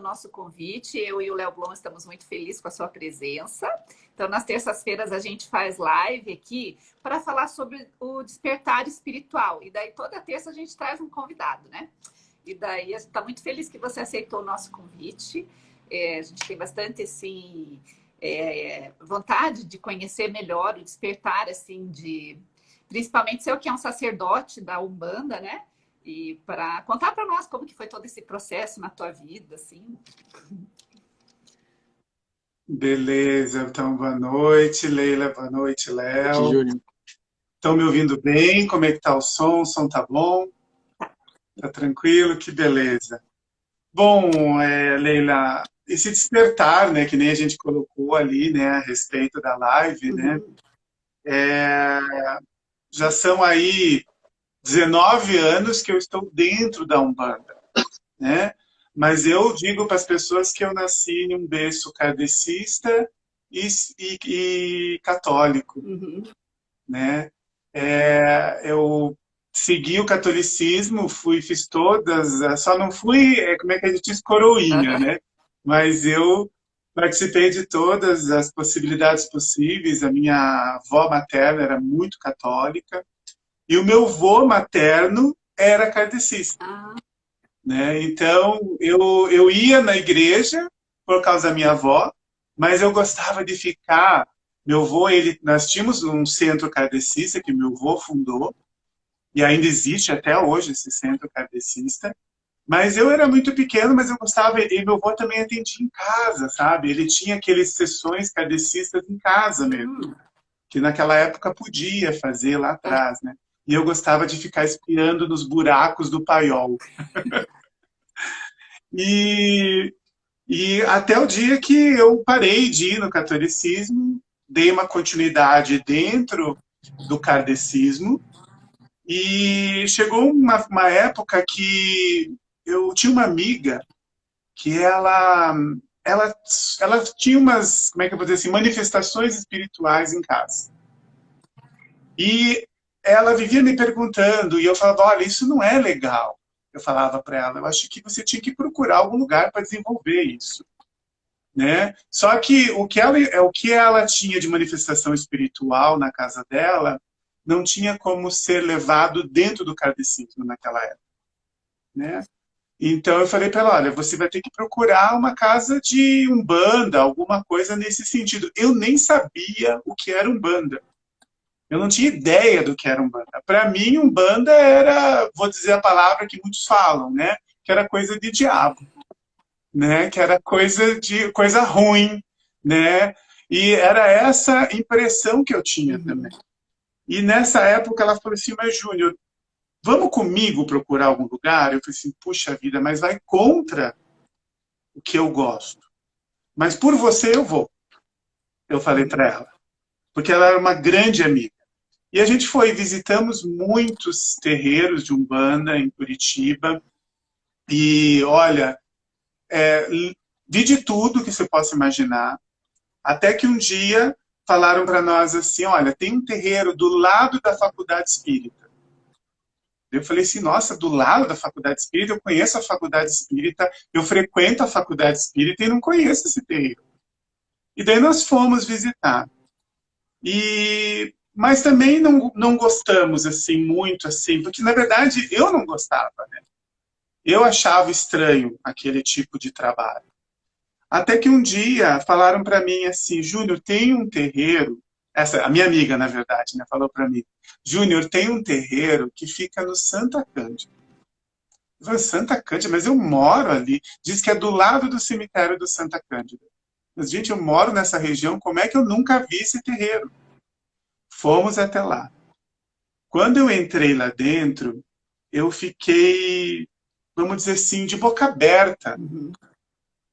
nosso convite. Eu e o Léo Blom estamos muito felizes com a sua presença. Então, nas terças-feiras, a gente faz live aqui para falar sobre o despertar espiritual. E daí, toda terça, a gente traz um convidado, né? E daí, a gente está muito feliz que você aceitou o nosso convite. A gente tem bastante, assim, vontade de conhecer melhor o despertar, assim, principalmente você que é um sacerdote da Umbanda, né? E para contar para nós como que foi todo esse processo na tua vida, assim. Beleza, então boa noite, Leila, boa noite, Boa noite, Léo. Júnior. Estão me ouvindo bem? Como é que tá o som? O som tá bom? Tá tranquilo? Que beleza. Bom, Leila, esse despertar, né, que nem a gente colocou ali, né, a respeito da live, né, já são aí 19 anos que eu estou dentro da Umbanda, né? Mas eu digo para as pessoas que eu nasci em um berço kardecista e católico, né? Eu segui o catolicismo, fiz todas, só não fui, como é que a gente diz, coroinha, né? Mas eu participei de todas as possibilidades possíveis. A minha avó materna era muito católica e o meu avô materno era kardecista. Né? Então, eu ia na igreja por causa da minha avó, mas eu gostava de ficar. Meu avô, nós tínhamos um centro kardecista que meu avô fundou, e ainda existe até hoje esse centro kardecista. Mas eu era muito pequeno, mas eu gostava, e meu avô também atendia em casa, sabe? Ele tinha aquelas sessões kardecistas em casa mesmo, que naquela época podia fazer lá atrás, né? E eu gostava de ficar espiando nos buracos do paiol. E até o dia que eu parei de ir no catolicismo, dei uma continuidade dentro do kardecismo, e chegou uma época que eu tinha uma amiga que ela, ela tinha umas, como é que eu vou dizer assim, manifestações espirituais em casa. E ela vivia me perguntando, e eu falava, olha, isso não é legal. Eu falava para ela, eu acho que você tinha que procurar algum lugar para desenvolver isso. Né? Só que o que ela tinha de manifestação espiritual na casa dela não tinha como ser levado dentro do kardecismo naquela época. Né? Então eu falei para ela, olha, você vai ter que procurar uma casa de umbanda, alguma coisa nesse sentido. Eu nem sabia o que era umbanda. Eu não tinha ideia do que era umbanda. Para mim, umbanda era, vou dizer a palavra que muitos falam, né? Que era coisa de diabo. Né, que era coisa ruim, né? E era essa impressão que eu tinha também. E nessa época ela falou assim, mas Júnior, vamos comigo procurar algum lugar? Eu falei assim, puxa vida, mas vai contra o que eu gosto. Mas por você eu vou. Eu falei para ela, porque ela era uma grande amiga. E a gente visitamos muitos terreiros de Umbanda em Curitiba. E olha, vi de tudo que você possa imaginar, até que um dia falaram para nós assim, olha, tem um terreiro do lado da Faculdade Espírita. Eu falei assim, nossa, do lado da Faculdade Espírita? Eu conheço a Faculdade Espírita, eu frequento a Faculdade Espírita e não conheço esse terreiro. E daí nós fomos visitar. Mas também não gostamos assim muito, assim, porque na verdade eu não gostava, né? Eu achava estranho aquele tipo de trabalho. Até que um dia falaram para mim assim, Júnior, tem um terreiro, a minha amiga, na verdade, né, falou para mim, Júnior, tem um terreiro que fica no Santa Cândida. Eu falei, Santa Cândida? Mas eu moro ali. Diz que é do lado do cemitério do Santa Cândida. Mas, gente, eu moro nessa região, como é que eu nunca vi esse terreiro? Fomos até lá. Quando eu entrei lá dentro, eu fiquei, vamos dizer assim, de boca aberta.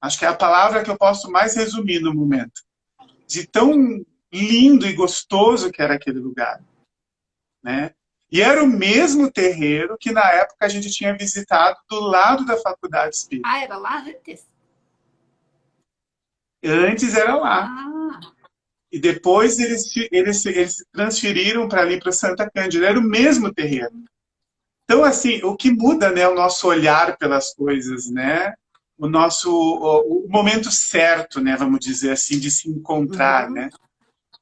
Acho que é a palavra que eu posso mais resumir no momento. De tão lindo e gostoso que era aquele lugar. Né? E era o mesmo terreiro que na época a gente tinha visitado do lado da Faculdade Espírita. Ah, era lá antes? Antes era lá. E depois eles se transferiram para ali, para Santa Cândida. Era o mesmo terreiro. Então, assim, o que muda, né, o nosso olhar pelas coisas, né? o momento certo, né, vamos dizer assim, de se encontrar, Uhum. né?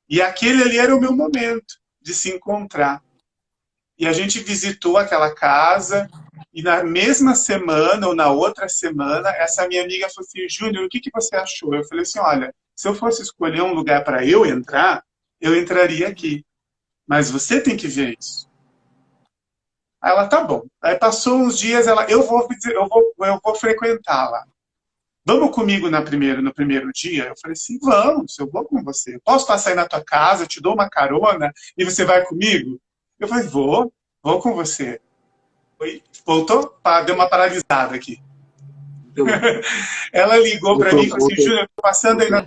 E aquele ali era o meu momento de se encontrar. E a gente visitou aquela casa, e na mesma semana ou na outra semana, essa minha amiga falou assim, Júnior, o que que você achou? Eu falei assim, olha, se eu fosse escolher um lugar para eu entraria aqui. Mas você tem que ver isso. Aí ela, tá bom. Aí passou uns dias, ela, eu vou frequentar lá. Vamos comigo no primeiro dia? Eu falei assim, vamos, eu vou com você. Posso passar aí na tua casa, eu te dou uma carona e você vai comigo? Eu falei, vou com você. Voltou? Deu uma paralisada aqui. Ela ligou para mim e falou assim, Voltou. Júlia, eu tô passando aí na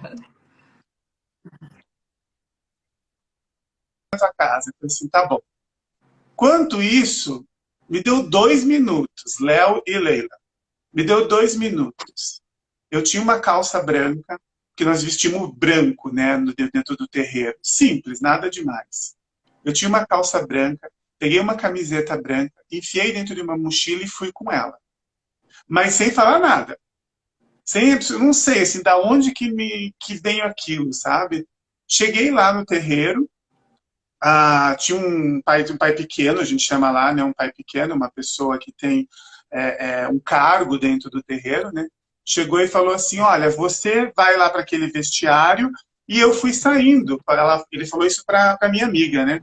tua casa. Eu falei assim, tá bom. Quanto isso, me deu 2 minutos, Léo e Leila. Me deu 2 minutos. Eu tinha uma calça branca, que nós vestimos branco, né, dentro do terreiro. Simples, nada demais. Eu tinha uma calça branca, peguei uma camiseta branca, enfiei dentro de uma mochila e fui com ela. Mas sem falar nada. Sem, não sei, assim, da onde que veio aquilo, sabe? Cheguei lá no terreiro, tinha um pai pequeno, a gente chama lá, né, um pai pequeno, uma pessoa que tem um cargo dentro do terreiro, né? Chegou e falou assim, olha, você vai lá para aquele vestiário, e eu fui saindo. Ele falou isso para minha amiga, né?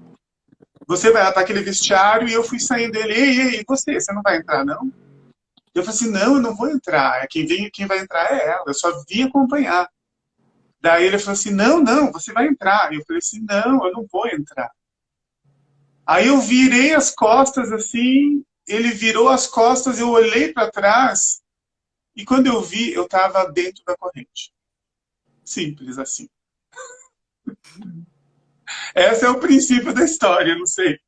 Você vai lá para aquele vestiário e eu fui saindo. Ele, ei, você não vai entrar, não? Eu falei assim, não, eu não vou entrar. Quem vai entrar é ela, eu só vim acompanhar. Daí ele falou assim, não, você vai entrar. Eu falei assim, não, eu não vou entrar. Aí eu virei as costas assim, ele virou as costas, eu olhei para trás, e quando eu vi, eu estava dentro da corrente. Simples assim. Esse é o princípio da história, não sei.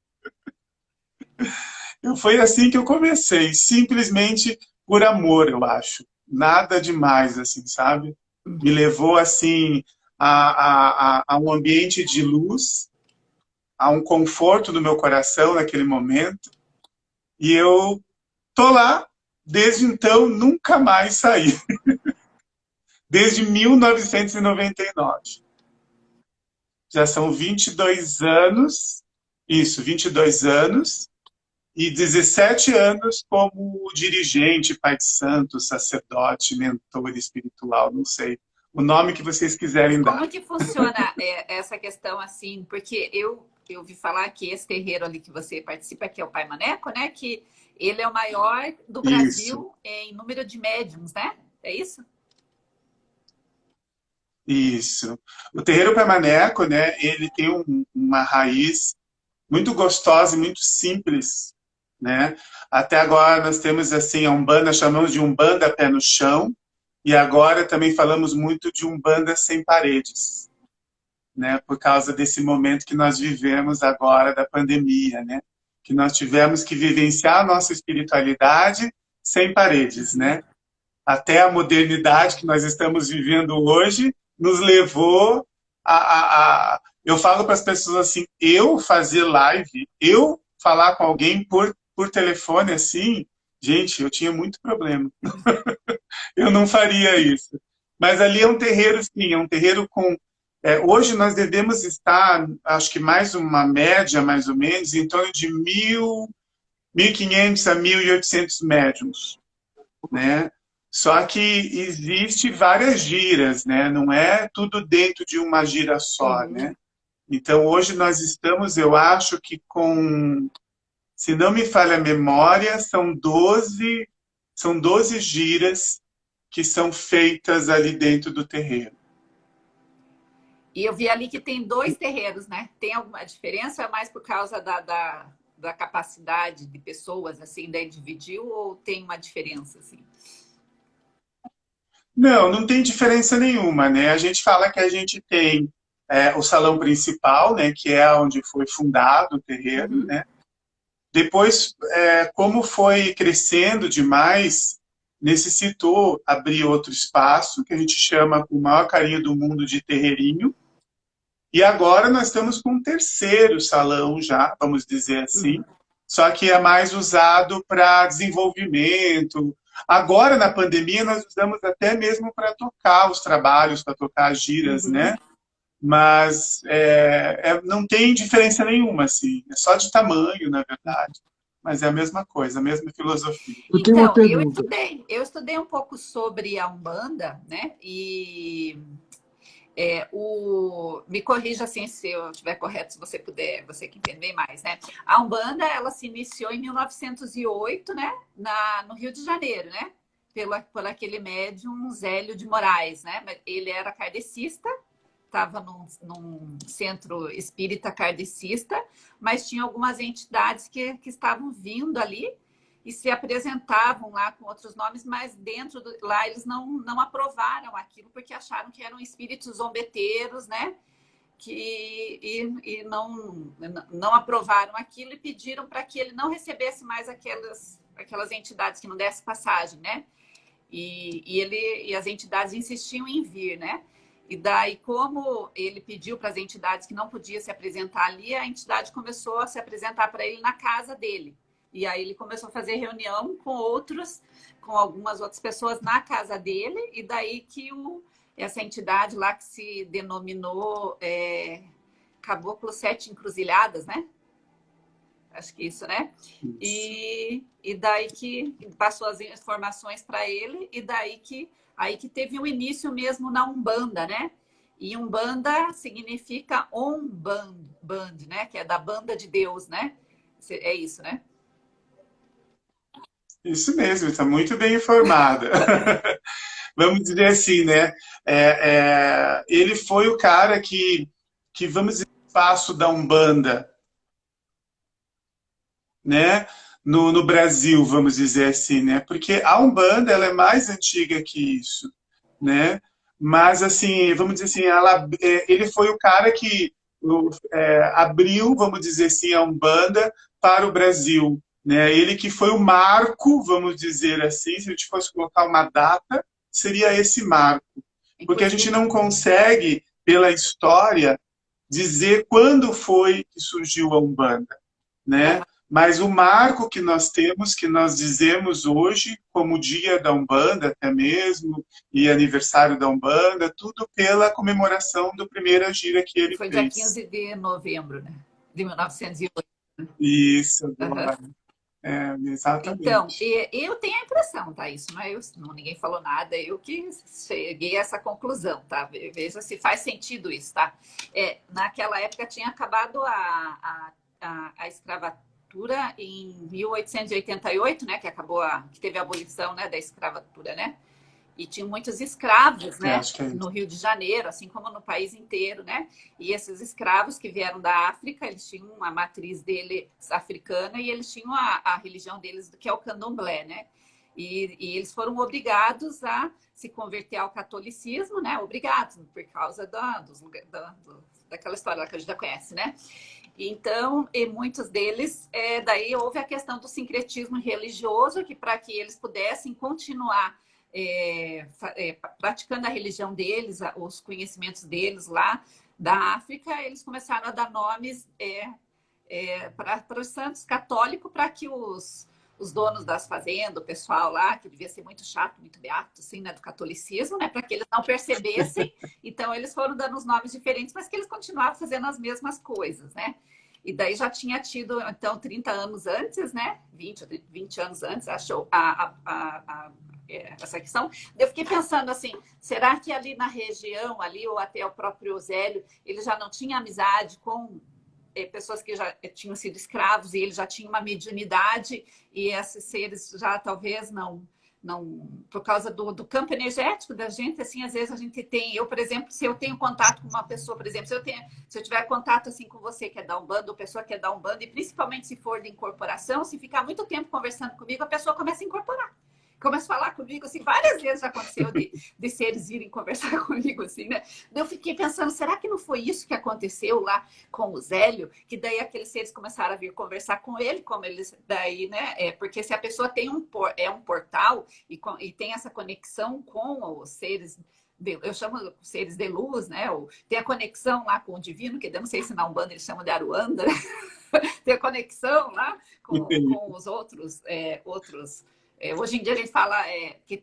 Foi assim que eu comecei, simplesmente por amor, eu acho. Nada demais, assim, sabe? Me levou, assim, a um ambiente de luz, a um conforto no meu coração naquele momento. E eu tô lá, desde então, nunca mais saí. Desde 1999. Já são 22 anos, isso, 22 anos, e 17 anos como dirigente, pai de santo, sacerdote, mentor espiritual, não sei. O nome que vocês E quiserem dar. como que funciona essa questão assim? Porque eu ouvi falar que esse terreiro ali que você participa, que é o Pai Maneco, né? Que ele é o maior do Isso, Brasil em número de médiums, né? É isso? isso. O terreiro Pé-Maneco, né, ele tem uma raiz muito gostosa e muito simples, né? Até agora nós temos assim a Umbanda, chamamos de Umbanda pé no chão, e agora também falamos muito de Umbanda sem paredes, né? Por causa desse momento que nós vivemos agora da pandemia, né? Que nós tivemos que vivenciar a nossa espiritualidade sem paredes, né? Até a modernidade que nós estamos vivendo hoje nos levou eu falo para as pessoas assim, eu fazer live, eu falar com alguém por telefone assim, gente, eu tinha muito problema. Eu não faria isso. Mas ali é um terreiro, sim, é um terreiro com... hoje nós devemos estar, acho que mais uma média, mais ou menos, em torno de 1.500 a 1.800 médiums, né? Só que existe várias giras, né? Não é tudo dentro de uma gira só, Uhum. né? Então, hoje nós estamos, eu acho que se não me falha a memória, são 12 giras que são feitas ali dentro do terreiro. E eu vi ali que tem dois terreiros, né? Tem alguma diferença? É mais por causa da capacidade de pessoas, assim, daí dividiu, ou tem uma diferença, assim? Não, não tem diferença nenhuma, né? A gente fala que a gente tem o salão principal, né? Que é onde foi fundado o terreiro, Uhum. né? Depois, como foi crescendo demais, necessitou abrir outro espaço, que a gente chama com o maior carinho do mundo de terreirinho. E agora nós estamos com um terceiro salão já, vamos dizer assim, Uhum. só que é mais usado para desenvolvimento, Agora, na pandemia, nós usamos até mesmo para tocar os trabalhos, para tocar as giras, Uhum. né? Mas não tem diferença nenhuma, assim. É só de tamanho, na verdade. Mas é a mesma coisa, a mesma filosofia. Eu tenho uma Então, pergunta. eu estudei um pouco sobre a Umbanda, né? E me corrija assim se eu estiver correto, se você puder, você que entender mais, né? A Umbanda, ela se iniciou em 1908, né? No Rio de Janeiro, né? Por aquele médium Zélio de Moraes, né? Ele era kardecista, estava num centro espírita kardecista, mas tinha algumas entidades que estavam vindo ali e se apresentavam lá com outros nomes, mas lá eles não aprovaram aquilo porque acharam que eram espíritos zombeteiros, né? E não aprovaram aquilo e pediram para que ele não recebesse mais aquelas entidades, que não desse passagem, né? E as entidades insistiam em vir, né? E daí, como ele pediu para as entidades que não podia se apresentar ali, a entidade começou a se apresentar para ele na casa dele. E aí ele começou a fazer reunião com algumas outras pessoas na casa dele, e daí que essa entidade lá que se denominou Caboclo Sete Encruzilhadas, né? Acho que isso, né? E daí que passou as informações para ele, e daí aí que teve o início mesmo na Umbanda, né? E Umbanda significa band, né? Que é da banda de Deus, né? É isso, né? Isso mesmo, está muito bem informada. Vamos dizer assim, né? Ele foi o cara que vamos dizer, espaço da Umbanda, né? No Brasil, vamos dizer assim, né? Porque a Umbanda ela é mais antiga que isso, né? Mas assim, vamos dizer assim, ele foi o cara que abriu, vamos dizer assim, a Umbanda para o Brasil, né? Ele que foi o marco, vamos dizer assim, se a gente fosse colocar uma data, seria esse marco, porque a gente Inclusive, não consegue pela história dizer quando foi que surgiu a Umbanda, né? Mas o marco que nós temos, que nós dizemos hoje, como dia da Umbanda até mesmo, e aniversário da Umbanda, tudo pela comemoração do primeira gira que ele foi dia fez. 15 de novembro, né? De 1908. Isso, Uhum. agora. Então, Exatamente. eu tenho a impressão, tá? Isso ninguém falou nada, eu que cheguei a essa conclusão, tá? Veja se faz sentido isso, tá? Naquela época tinha acabado a escravatura em 1888, né? Que teve a abolição, né, da escravatura, né? E tinha muitos escravos, né? Acho que é No isso. Rio de Janeiro, assim como no país inteiro, né? E esses escravos que vieram da África, eles tinham a matriz deles africana e eles tinham a religião deles, que é o candomblé, né? E eles foram obrigados a se converter ao catolicismo, né? Obrigados, por causa daquela história lá que a gente já conhece, né? Então, e muitos deles, daí houve a questão do sincretismo religioso, que para que eles pudessem continuar praticando a religião deles, os conhecimentos deles lá da África, eles começaram a dar nomes para os santos católicos, para que os donos das fazendas, o pessoal lá, que devia ser muito chato, muito beato, assim, né, do catolicismo, né, para que eles não percebessem. Então, eles foram dando os nomes diferentes, mas que eles continuavam fazendo as mesmas coisas, né? E daí já tinha tido, então, 30 anos antes, né? 20 anos antes, achou essa questão. Eu fiquei pensando assim, será que ali na região, ali, ou até o próprio Zélio, ele já não tinha amizade com pessoas que já tinham sido escravos e ele já tinha uma mediunidade e esses seres já talvez não por causa do campo energético da gente, assim, às vezes a gente tem, eu, por exemplo, se eu tenho contato com uma pessoa, por exemplo, se eu tiver contato assim com você que é da Umbanda, ou pessoa que é da Umbanda, e principalmente se for de incorporação, se ficar muito tempo conversando comigo, a pessoa começa a incorporar. Começa a falar comigo, assim, várias vezes já aconteceu de seres virem conversar comigo, assim, né? Eu fiquei pensando, será que não foi isso que aconteceu lá com o Zélio? Que daí aqueles seres começaram a vir conversar com ele, como eles, daí, né? Porque se a pessoa tem um portal e tem essa conexão com os seres, eu chamo seres de luz, né? Ou tem a conexão lá com o divino, que eu não sei se na Umbanda eles chamam de Aruanda, né? Tem a conexão lá com os outros Hoje em dia a gente fala que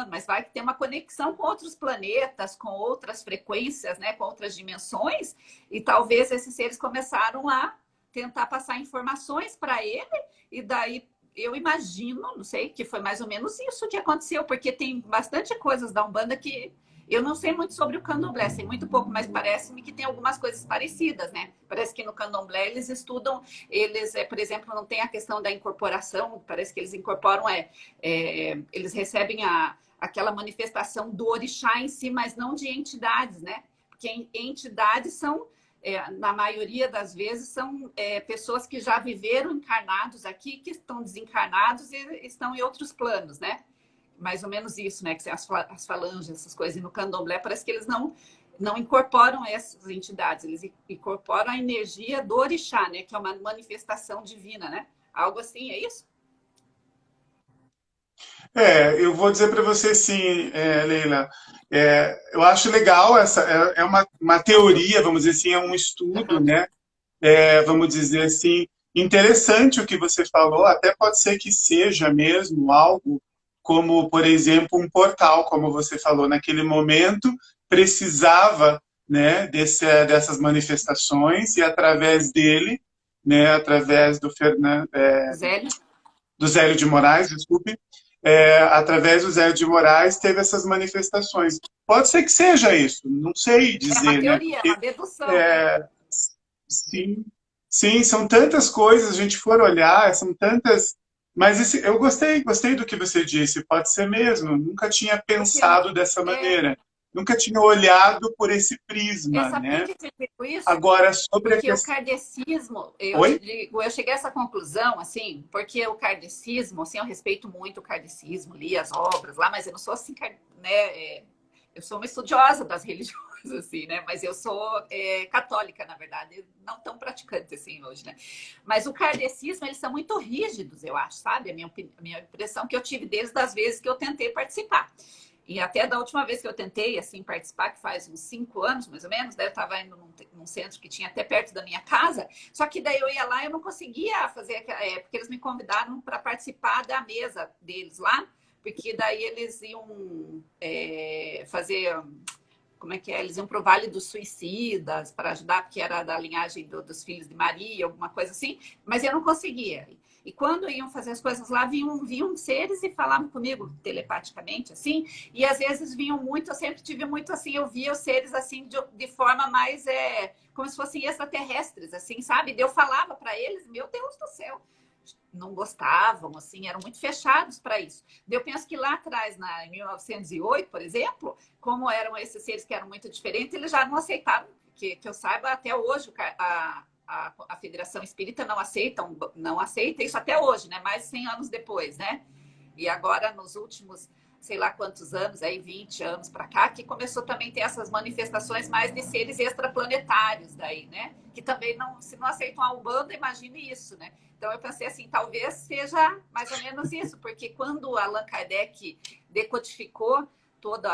mas vai que tem uma conexão com outros planetas, com outras frequências, né, com outras dimensões, e talvez esses seres começaram a tentar passar informações para ele, e daí eu imagino, não sei, que foi mais ou menos isso que aconteceu, porque tem bastante coisas da Umbanda que eu não sei muito sobre o candomblé, sei muito pouco, mas parece-me que tem algumas coisas parecidas, né? Parece que no candomblé eles estudam, por exemplo, não tem a questão da incorporação, parece que eles incorporam, eles recebem aquela manifestação do orixá em si, mas não de entidades, né? Porque entidades são, na maioria das vezes, são pessoas que já viveram encarnados aqui, que estão desencarnados e estão em outros planos, né? Mais ou menos isso, né? Que as falanges, essas coisas. E no candomblé parece que eles não incorporam essas entidades, eles incorporam a energia do orixá, né? Que é uma manifestação divina, né? Algo assim, é isso? Eu vou dizer para você sim, Leila. Eu acho legal é uma teoria, vamos dizer assim, é um estudo, Uhum. né? Vamos dizer assim, interessante o que você falou, até pode ser que seja mesmo algo como, por exemplo, um portal, como você falou, naquele momento precisava, né, dessas manifestações e através dele, né, através Zélio? do Zélio de Moraes, desculpe, através do Zélio de Moraes teve essas manifestações. Pode ser que seja isso, não sei É uma dizer, né, teoria, é uma porque dedução, né? é, sim, sim, são tantas coisas, a gente for olhar, são tantas. Mas eu gostei do que você disse, pode ser mesmo. Nunca tinha Porque pensado dessa maneira. Nunca tinha olhado por esse prisma, sabe por né? que eu digo isso? Agora, sobre a Porque o questão. kardecismo, eu te Oi? digo, eu cheguei a essa conclusão, assim, porque o kardecismo, assim, eu respeito muito o kardecismo, li as obras lá, mas eu não sou assim, né? Eu sou uma estudiosa das religiões, assim, né? Mas eu sou católica, na verdade, não tão praticante assim hoje, né? Mas o kardecismo, eles são muito rígidos, eu acho, sabe? A minha impressão que eu tive desde as vezes que eu tentei participar. E até da última vez que eu tentei assim participar, que faz uns 5 anos, mais ou menos, daí eu estava indo num centro que tinha até perto da minha casa, só que daí eu ia lá e eu não conseguia fazer, porque eles me convidaram para participar da mesa deles lá, porque daí eles iam fazer, como é que é? Eles iam para o Vale dos Suicidas para ajudar, porque era da linhagem dos filhos de Maria, alguma coisa assim, mas eu não conseguia. E quando iam fazer as coisas lá, vinham seres e falavam comigo telepaticamente, assim, e às vezes vinham muito, eu sempre tive muito assim, eu via os seres assim de forma mais, como se fossem extraterrestres, assim, sabe? E eu falava para eles, meu Deus do céu, não gostavam, assim, eram muito fechados para isso. Eu penso que lá atrás, em 1908, por exemplo, como eram esses seres que eram muito diferentes, eles já não aceitavam, que eu saiba, até hoje a Federação Espírita não aceita isso até hoje, né? Mais de 100 anos depois, né? E agora, nos últimos, sei lá quantos anos, aí 20 anos para cá, que começou também a ter essas manifestações mais de seres extraplanetários daí, né? Que também não, se não aceitam a Umbanda, imagine isso, né? Então eu pensei assim, talvez seja mais ou menos isso, porque quando Allan Kardec decodificou toda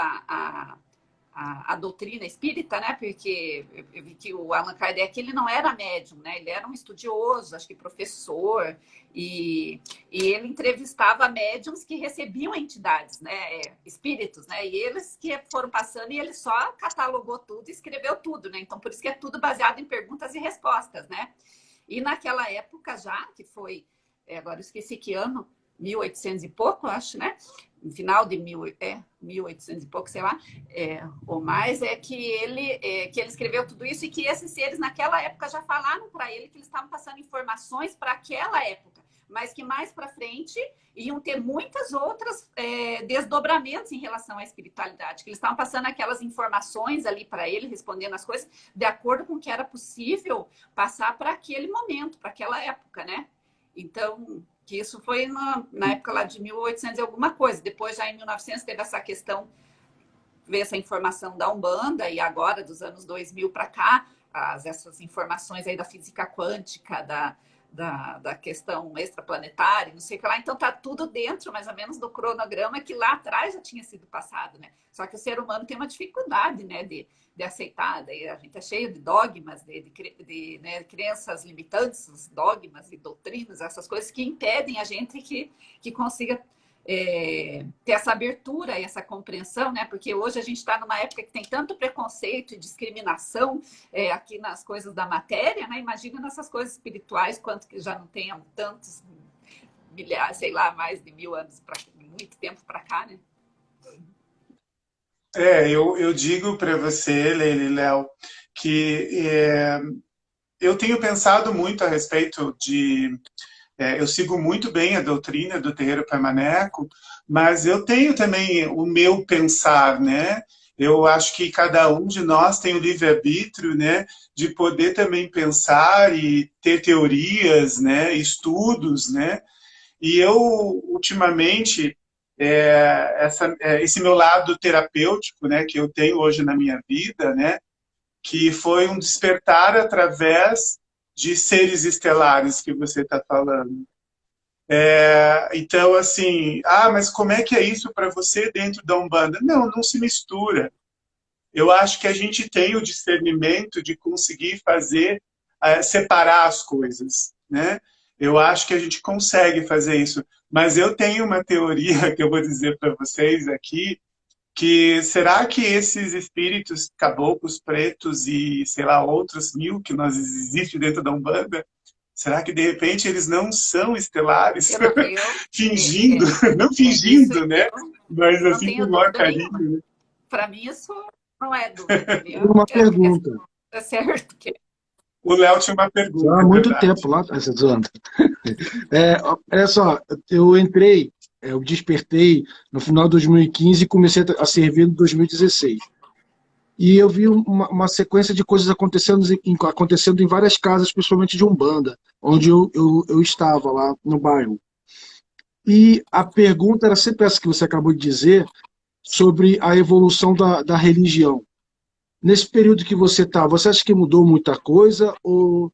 a doutrina espírita, né? Porque eu vi que o Allan Kardec ele não era médium, né? Ele era um estudioso, acho que professor, e ele entrevistava médiums que recebiam entidades, né? Espíritos, né? E eles que foram passando e ele só catalogou tudo e escreveu tudo, né? Então por isso que é tudo baseado em perguntas e respostas, né? E naquela época já, que foi, agora eu esqueci que ano, 1800 e pouco, acho, né? No final de 1800 e pouco, sei lá, ou mais, que ele escreveu tudo isso e que esses seres naquela época já falaram para ele que eles estavam passando informações para aquela época, mas que mais para frente iam ter muitas outras desdobramentos em relação à espiritualidade, que eles estavam passando aquelas informações ali para ele, respondendo as coisas de acordo com o que era possível passar para aquele momento, para aquela época, né? Então, que isso foi na época lá de 1800 e alguma coisa. Depois, já em 1900, teve essa questão, veio essa informação da Umbanda, e agora, dos anos 2000 para cá, essas informações aí da física quântica, da questão extraplanetária, não sei o que lá. Então, tá tudo dentro, mais ou menos, do cronograma que lá atrás já tinha sido passado, né? Só que o ser humano tem uma dificuldade, né, de aceitar. Daí a gente é cheio de dogmas, né, crenças limitantes, dogmas e doutrinas, essas coisas que impedem a gente que consiga ter essa abertura e essa compreensão, né? Porque hoje a gente está numa época que tem tanto preconceito e discriminação aqui nas coisas da matéria, né? Imagina nessas coisas espirituais, quanto que já não tenham tantos milhares, sei lá, mais de 1000 anos, muito tempo para cá, né? Eu digo para você, Leila e Léo, que eu tenho pensado muito a respeito de. Eu sigo muito bem a doutrina do Terreiro Pai Maneco, mas eu tenho também o meu pensar, né? Eu acho que cada um de nós tem o livre-arbítrio, né, de poder também pensar e ter teorias, né, estudos, né? E eu, ultimamente, esse meu lado terapêutico, né, que eu tenho hoje na minha vida, né, que foi um despertar através de seres estelares que você está falando. Então, assim, mas como é que é isso para você dentro da Umbanda? Não, não se mistura. Eu acho que a gente tem o discernimento de conseguir fazer, separar as coisas, né? Eu acho que a gente consegue fazer isso. Mas eu tenho uma teoria que eu vou dizer para vocês aqui, que será que esses espíritos caboclos pretos e, sei lá, outros 1000 que nós existem dentro da Umbanda, será que de repente eles não são estelares? Fingindo, não fingindo, né? Mas eu não assim com tenho o maior dúvida carinho. nenhuma. Para mim, isso não é dúvida. Uma pergunta. É certo que. O Léo tinha uma Já pergunta, há é muito verdade. tempo lá, essa zoando. Olha só, eu entrei, eu despertei no final de 2015 e comecei a servir em 2016. E eu vi uma sequência de coisas acontecendo em várias casas, principalmente de Umbanda, onde eu estava lá no bairro. E a pergunta era sempre essa que você acabou de dizer, sobre a evolução da religião. Nesse período que você está, você acha que mudou muita coisa ou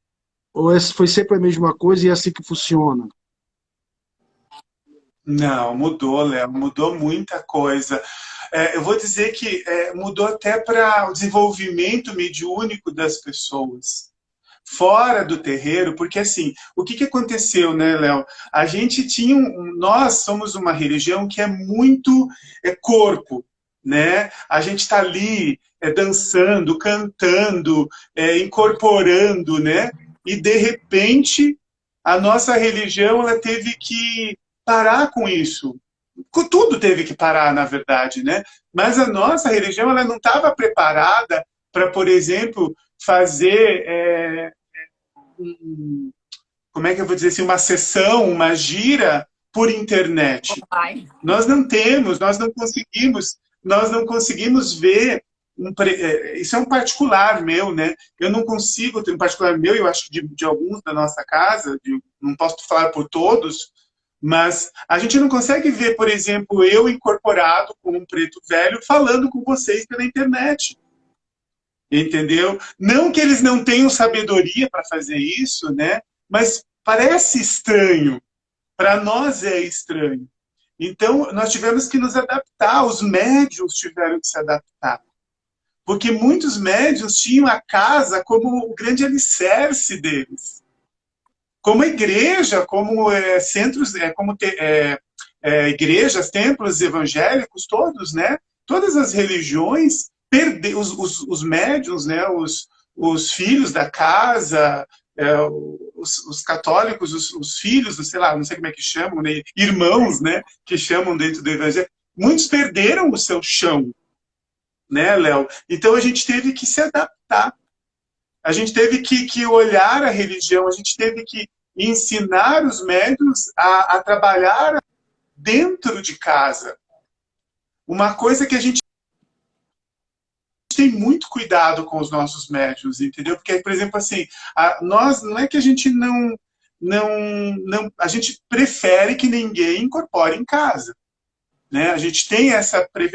foi sempre a mesma coisa e é assim que funciona? Não, mudou, Léo, mudou muita coisa. Eu vou dizer que mudou até para o desenvolvimento mediúnico das pessoas. Fora do terreiro, porque assim, o que aconteceu, né, Léo? A gente tinha, nós somos uma religião que é muito corpo, né? A gente está ali dançando, cantando, incorporando, né? E de repente a nossa religião ela teve que parar com isso. Tudo teve que parar, na verdade, né? Mas a nossa religião ela não estava preparada para, por exemplo, fazer como é que eu vou dizer assim, uma sessão, uma gira por internet. Nós não temos, nós não conseguimos ver. Isso é um particular meu, né? Eu não consigo ter um particular meu, eu acho que de alguns da nossa casa, não posso falar por todos, mas a gente não consegue ver, por exemplo, eu incorporado com um preto velho falando com vocês pela internet. Entendeu? Não que eles não tenham sabedoria para fazer isso, né? Mas parece estranho. Para nós é estranho. Então, nós tivemos que nos adaptar, os médiuns tiveram que se adaptar. Porque muitos médiuns tinham a casa como o grande alicerce deles. Como a igreja, como centros, como igrejas, templos evangélicos, todos, né? Todas as religiões, os médiuns, né? Os filhos da casa, os católicos, os filhos, sei lá, não sei como é que chamam, né? Irmãos, né? Que chamam dentro do evangelho. Muitos perderam o seu chão, né, Léo? Então a gente teve que se adaptar. A gente teve que olhar a religião, a gente teve que ensinar os médiuns a trabalhar dentro de casa. Uma coisa que a gente tem muito cuidado com os nossos médiuns, entendeu? Porque, por exemplo, assim, nós não é que a gente não, a gente prefere que ninguém incorpore em casa, né? A gente tem a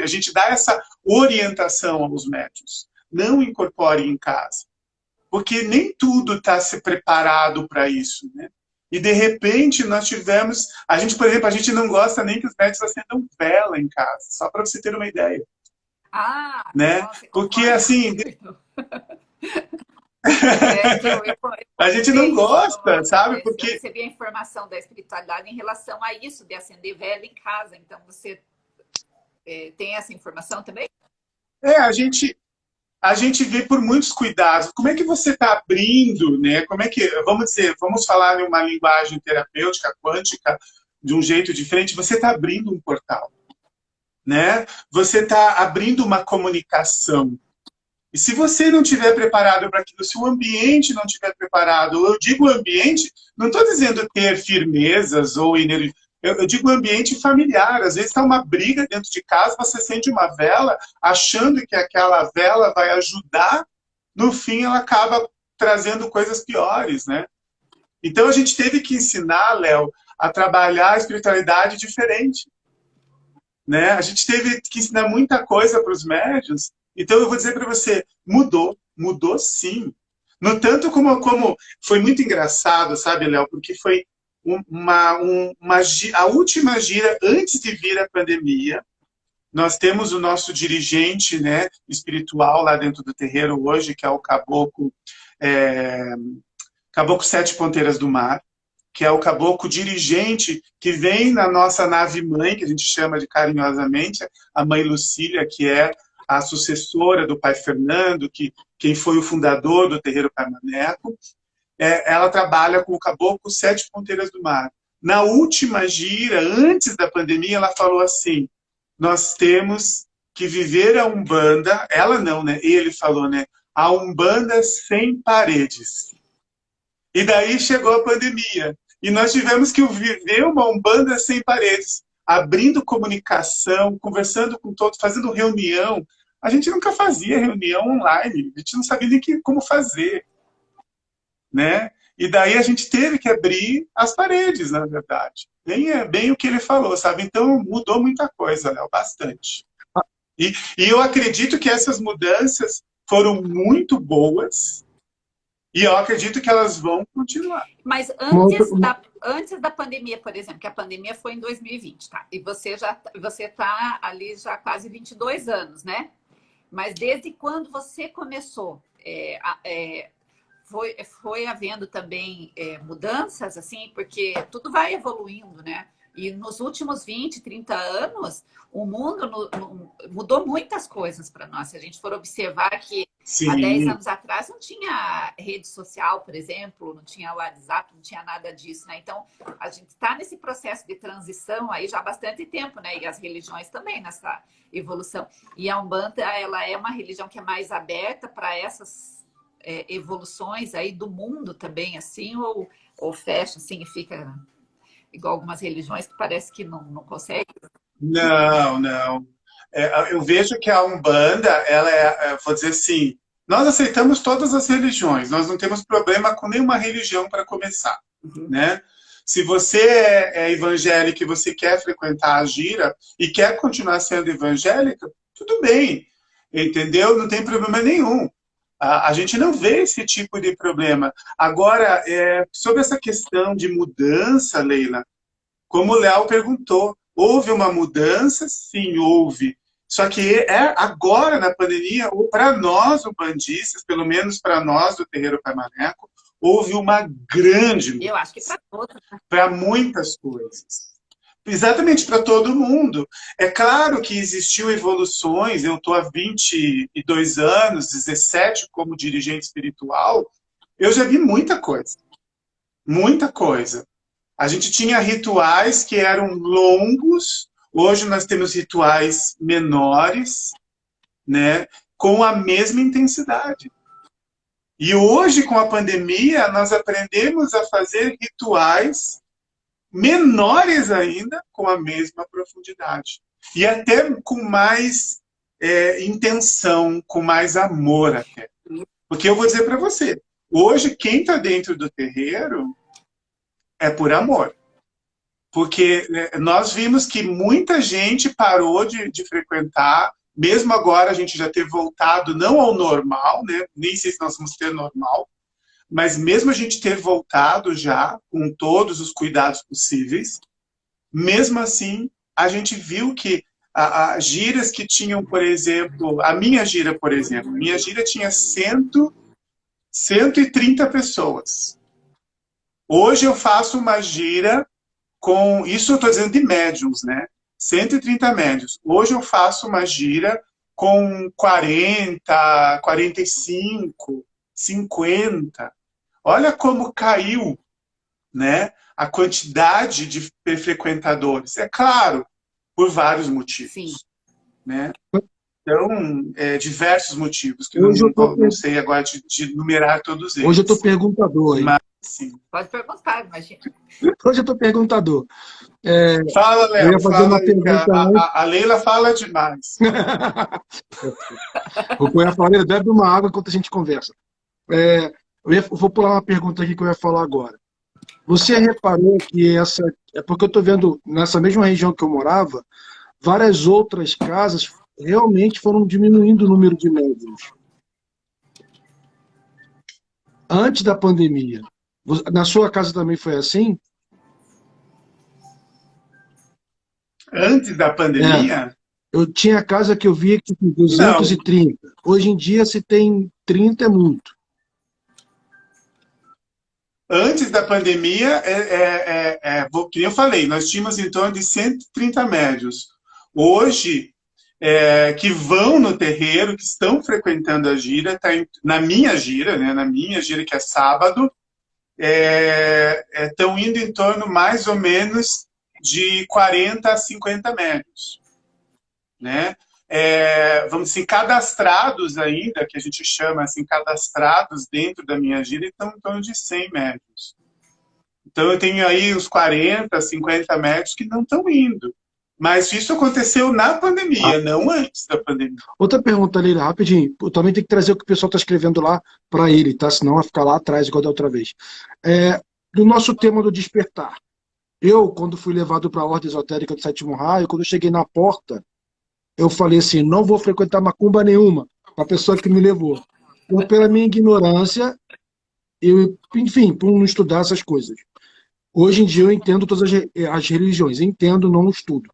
gente dá essa orientação aos médiuns, não incorpore em casa, porque nem tudo está se preparado para isso, né? E de repente nós tivemos, a gente, por exemplo, a gente não gosta nem que os médiuns acendam vela em casa, só para você ter uma ideia. Né? Nossa, porque assim, Que eu A gente não comentei isso, gosta, sabe? eu Porque recebi a informação da espiritualidade em relação a isso, de acender vela em casa. Então, você tem essa informação também? é, a gente vê por muitos cuidados. Como é que você está abrindo, né? Como é que, vamos dizer, vamos falar em uma linguagem terapêutica, quântica, de um jeito diferente, você está abrindo um portal, né? Você está abrindo uma comunicação. E se você não estiver preparado para aquilo, se o ambiente não estiver preparado, eu digo ambiente, não estou dizendo ter firmezas ou energia, eu digo ambiente familiar. Às vezes está uma briga dentro de casa, você acende uma vela, achando que aquela vela vai ajudar, no fim ela acaba trazendo coisas piores, né? Então a gente teve que ensinar, Léo, a trabalhar a espiritualidade diferente, né? A gente teve que ensinar muita coisa para os médiuns. Então eu vou dizer para você, mudou sim. No tanto como foi muito engraçado, sabe, Léo, porque foi a última gira antes de vir a pandemia. Nós temos o nosso dirigente, né, espiritual lá dentro do terreiro hoje, que é o Caboclo, é, Caboclo Sete Ponteiras do Mar, que é o caboclo dirigente que vem na nossa nave-mãe, que a gente chama de carinhosamente, a mãe Lucília, que é a sucessora do pai Fernando, quem foi o fundador do terreiro Pai Maneco. Ela trabalha com o caboclo Sete Ponteiras do Mar. Na última gira, antes da pandemia, ela falou assim, nós temos que viver a Umbanda, ela não, né? Ele falou, né? A Umbanda sem paredes. E daí chegou a pandemia. E nós tivemos que viver uma Umbanda sem paredes, abrindo comunicação, conversando com todos, fazendo reunião. A gente nunca fazia reunião online, a gente não sabia nem como fazer, né? E daí a gente teve que abrir as paredes, na verdade. Bem o que ele falou, sabe? Então mudou muita coisa, Léo, bastante. E eu acredito que essas mudanças foram muito boas, e eu acredito que elas vão continuar. Mas antes da pandemia, por exemplo, que a pandemia foi em 2020, tá? E você tá ali já quase 22 anos, né? Mas desde quando você começou, foi havendo também mudanças, assim, porque tudo vai evoluindo, né? E nos últimos 20, 30 anos, o mundo mudou muitas coisas para nós. Se a gente for observar que há 10 anos atrás não tinha rede social, por exemplo, não tinha WhatsApp, não tinha nada disso, né? Então, a gente está nesse processo de transição aí já há bastante tempo, né? E as religiões também nessa evolução. E a Umbanda, ela é uma religião que é mais aberta para essas evoluções aí do mundo também, assim, ou fecha, assim, e fica igual algumas religiões que parece que não consegue. Não. Eu vejo que a Umbanda, ela vou dizer assim, nós aceitamos todas as religiões, nós não temos problema com nenhuma religião para começar, né? Se você é evangélico e você quer frequentar a gira e quer continuar sendo evangélica, tudo bem, entendeu? Não tem problema nenhum. A gente não vê esse tipo de problema. Agora, sobre essa questão de mudança, Leila, como o Léo perguntou, houve uma mudança? Sim, houve. Só que agora, na pandemia, para nós, umbandistas, pelo menos para nós do Terreiro Pai Maneco, houve uma grande mudança. Eu acho que para todos. Para muitas coisas. Exatamente, para todo mundo. É claro que existiu evoluções, eu estou há 22 anos, 17 como dirigente espiritual, eu já vi muita coisa. Muita coisa. A gente tinha rituais que eram longos, hoje nós temos rituais menores, né, com a mesma intensidade. E hoje, com a pandemia, nós aprendemos a fazer rituais menores ainda, com a mesma profundidade. E até com mais intenção, com mais amor até. Porque eu vou dizer para você, hoje quem está dentro do terreiro é por amor. Porque nós vimos que muita gente parou de frequentar, mesmo agora a gente já ter voltado, não ao normal, né? Nem sei se nós vamos ter normal, mas mesmo a gente ter voltado já, com todos os cuidados possíveis, mesmo assim, a gente viu que as giras que tinham, por exemplo, a minha gira, por exemplo, minha gira tinha 130 pessoas. Hoje eu faço uma gira com... Isso eu estou dizendo de médiums, né? 130 médiums. Hoje eu faço uma gira com 40, 45, 50. Olha como caiu, né, a quantidade de frequentadores. É claro, por vários motivos. Sim. Né? Então, diversos motivos, que não sei agora de numerar todos eles. Hoje eu estou perguntador. Hein? Mas, sim. Pode perguntar, imagina. Hoje eu estou perguntador. Fala, Léo. Fala, a Leila fala demais. Vou pôr a falar, bebe uma água enquanto a gente conversa. Eu vou pular uma pergunta aqui que eu ia falar agora. Você reparou que é porque eu estou vendo, nessa mesma região que eu morava, várias outras casas realmente foram diminuindo o número de médiums. Antes da pandemia. Na sua casa também foi assim? Antes da pandemia? Eu tinha casa que eu via que tinha 230. Não. Hoje em dia, se tem 30, é muito. Antes da pandemia, que eu falei, nós tínhamos em torno de 130 médios. Hoje, que vão no terreiro, que estão frequentando a gira, na minha gira, né, na minha gira que é sábado, estão indo em torno mais ou menos de 40 a 50 médios. Né? Vamos dizer, cadastrados ainda, que a gente chama assim, cadastrados dentro da minha gira, estão em torno de 100 médios. Então eu tenho aí uns 40, 50 médios que não estão indo. Mas isso aconteceu na pandemia, não antes da pandemia. Outra pergunta, Leila, rapidinho. Eu também tenho que trazer o que o pessoal está escrevendo lá para ele, tá? Senão vai ficar lá atrás, igual da outra vez. Do nosso tema do despertar. Eu, quando fui levado para a Ordem Esotérica do Sétimo Raio, quando eu cheguei na porta, eu falei assim, não vou frequentar macumba nenhuma, para a pessoa que me levou. Pela minha ignorância, enfim, por não estudar essas coisas. Hoje em dia eu entendo todas as religiões, entendo, não estudo.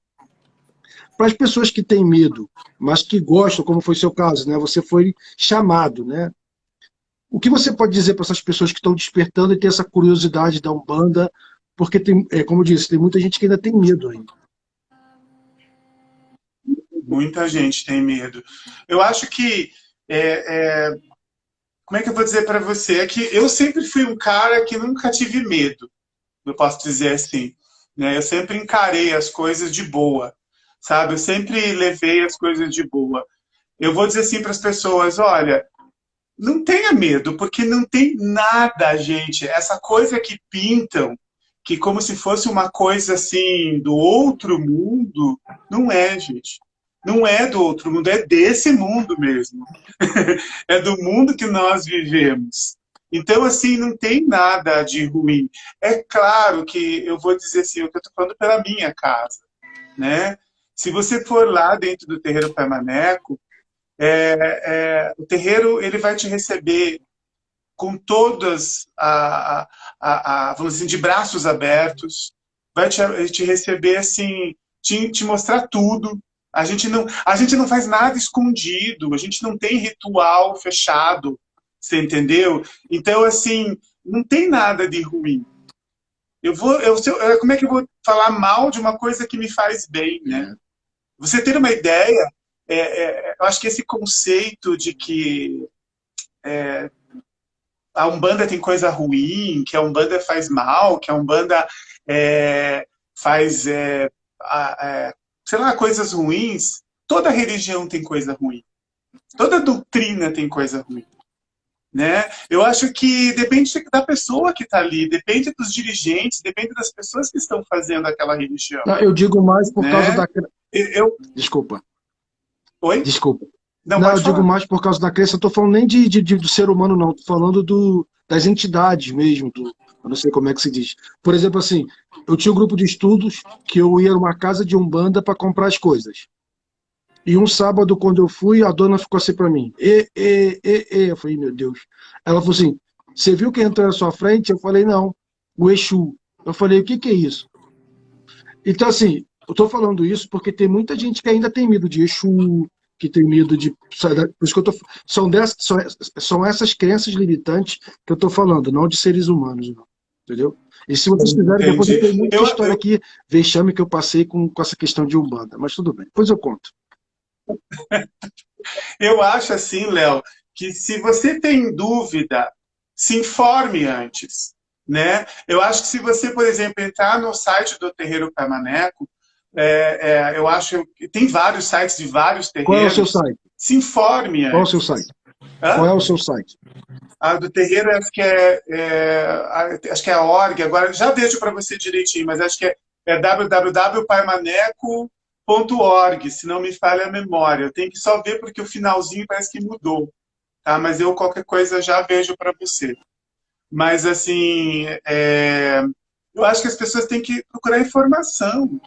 Para as pessoas que têm medo, mas que gostam, como foi o seu caso, né? Você foi chamado, né? O que você pode dizer para essas pessoas que estão despertando e têm essa curiosidade da Umbanda? Porque, como eu disse, tem muita gente que ainda tem medo ainda. Muita gente tem medo. Eu acho que... como é que eu vou dizer para você? É que eu sempre fui um cara que nunca tive medo, eu posso dizer assim. Né? Eu sempre encarei as coisas de boa. Sabe? Eu sempre levei as coisas de boa. Eu vou dizer assim para as pessoas, olha, não tenha medo, porque não tem nada, gente. Essa coisa que pintam, que como se fosse uma coisa assim do outro mundo, não é, gente. Não é do outro mundo, é desse mundo mesmo. É do mundo que nós vivemos. Então, assim, não tem nada de ruim. É claro que eu vou dizer assim, o que eu estou falando pela minha casa, né? Se você for lá dentro do terreiro Pai Maneco, o terreiro ele vai te receber com todas, vamos dizer, de braços abertos, vai te receber assim, te mostrar tudo. A gente não faz nada escondido, a gente não tem ritual fechado, você entendeu? Então, assim, não tem nada de ruim. Como é que eu vou falar mal de uma coisa que me faz bem, né? Você ter uma ideia, eu acho que esse conceito de que a Umbanda tem coisa ruim, que a Umbanda faz mal, que a Umbanda faz, sei lá, coisas ruins. Toda religião tem coisa ruim. Toda doutrina tem coisa ruim. Né? Eu acho que depende da pessoa que está ali, depende dos dirigentes, depende das pessoas que estão fazendo aquela religião. Não, eu digo mais por causa da... Desculpa. Oi? Desculpa. Não, eu digo mais por causa da crença. Eu estou falando nem do ser humano, não. Estou falando das entidades mesmo. Eu não sei como é que se diz. Por exemplo, assim, eu tinha um grupo de estudos que eu ia numa casa de Umbanda para comprar as coisas. E um sábado, quando eu fui, a dona ficou assim para mim. Eu falei, meu Deus. Ela falou assim, você viu quem entrou na sua frente? Eu falei, não. O Exu. Eu falei, o que é isso? Então, assim, eu estou falando isso porque tem muita gente que ainda tem medo de Exu, que tem medo de... Por isso que eu tô, são essas crenças limitantes que eu estou falando, não de seres humanos, não. Entendeu? E se vocês quiserem, depois eu Entendi. tenho muita história aqui, vexame que eu passei com essa questão de Umbanda, mas tudo bem, depois eu conto. Eu acho assim, Léo, que se você tem dúvida, se informe antes, né? Eu acho que se você, por exemplo, entrar no site do Terreiro Pai Maneco, eu acho que tem vários sites de vários Qual é o seu terreiros, site? se informe Qual é o seu antes. site? Qual Hã? é o seu site? A do terreiro acho que é a org, agora já vejo para você direitinho, mas acho que é www.paimaneco.org, se não me falha a memória. Eu tenho que só ver porque o finalzinho parece que mudou, tá? Mas eu qualquer coisa já vejo para você. Mas assim, eu acho que as pessoas têm que procurar informação,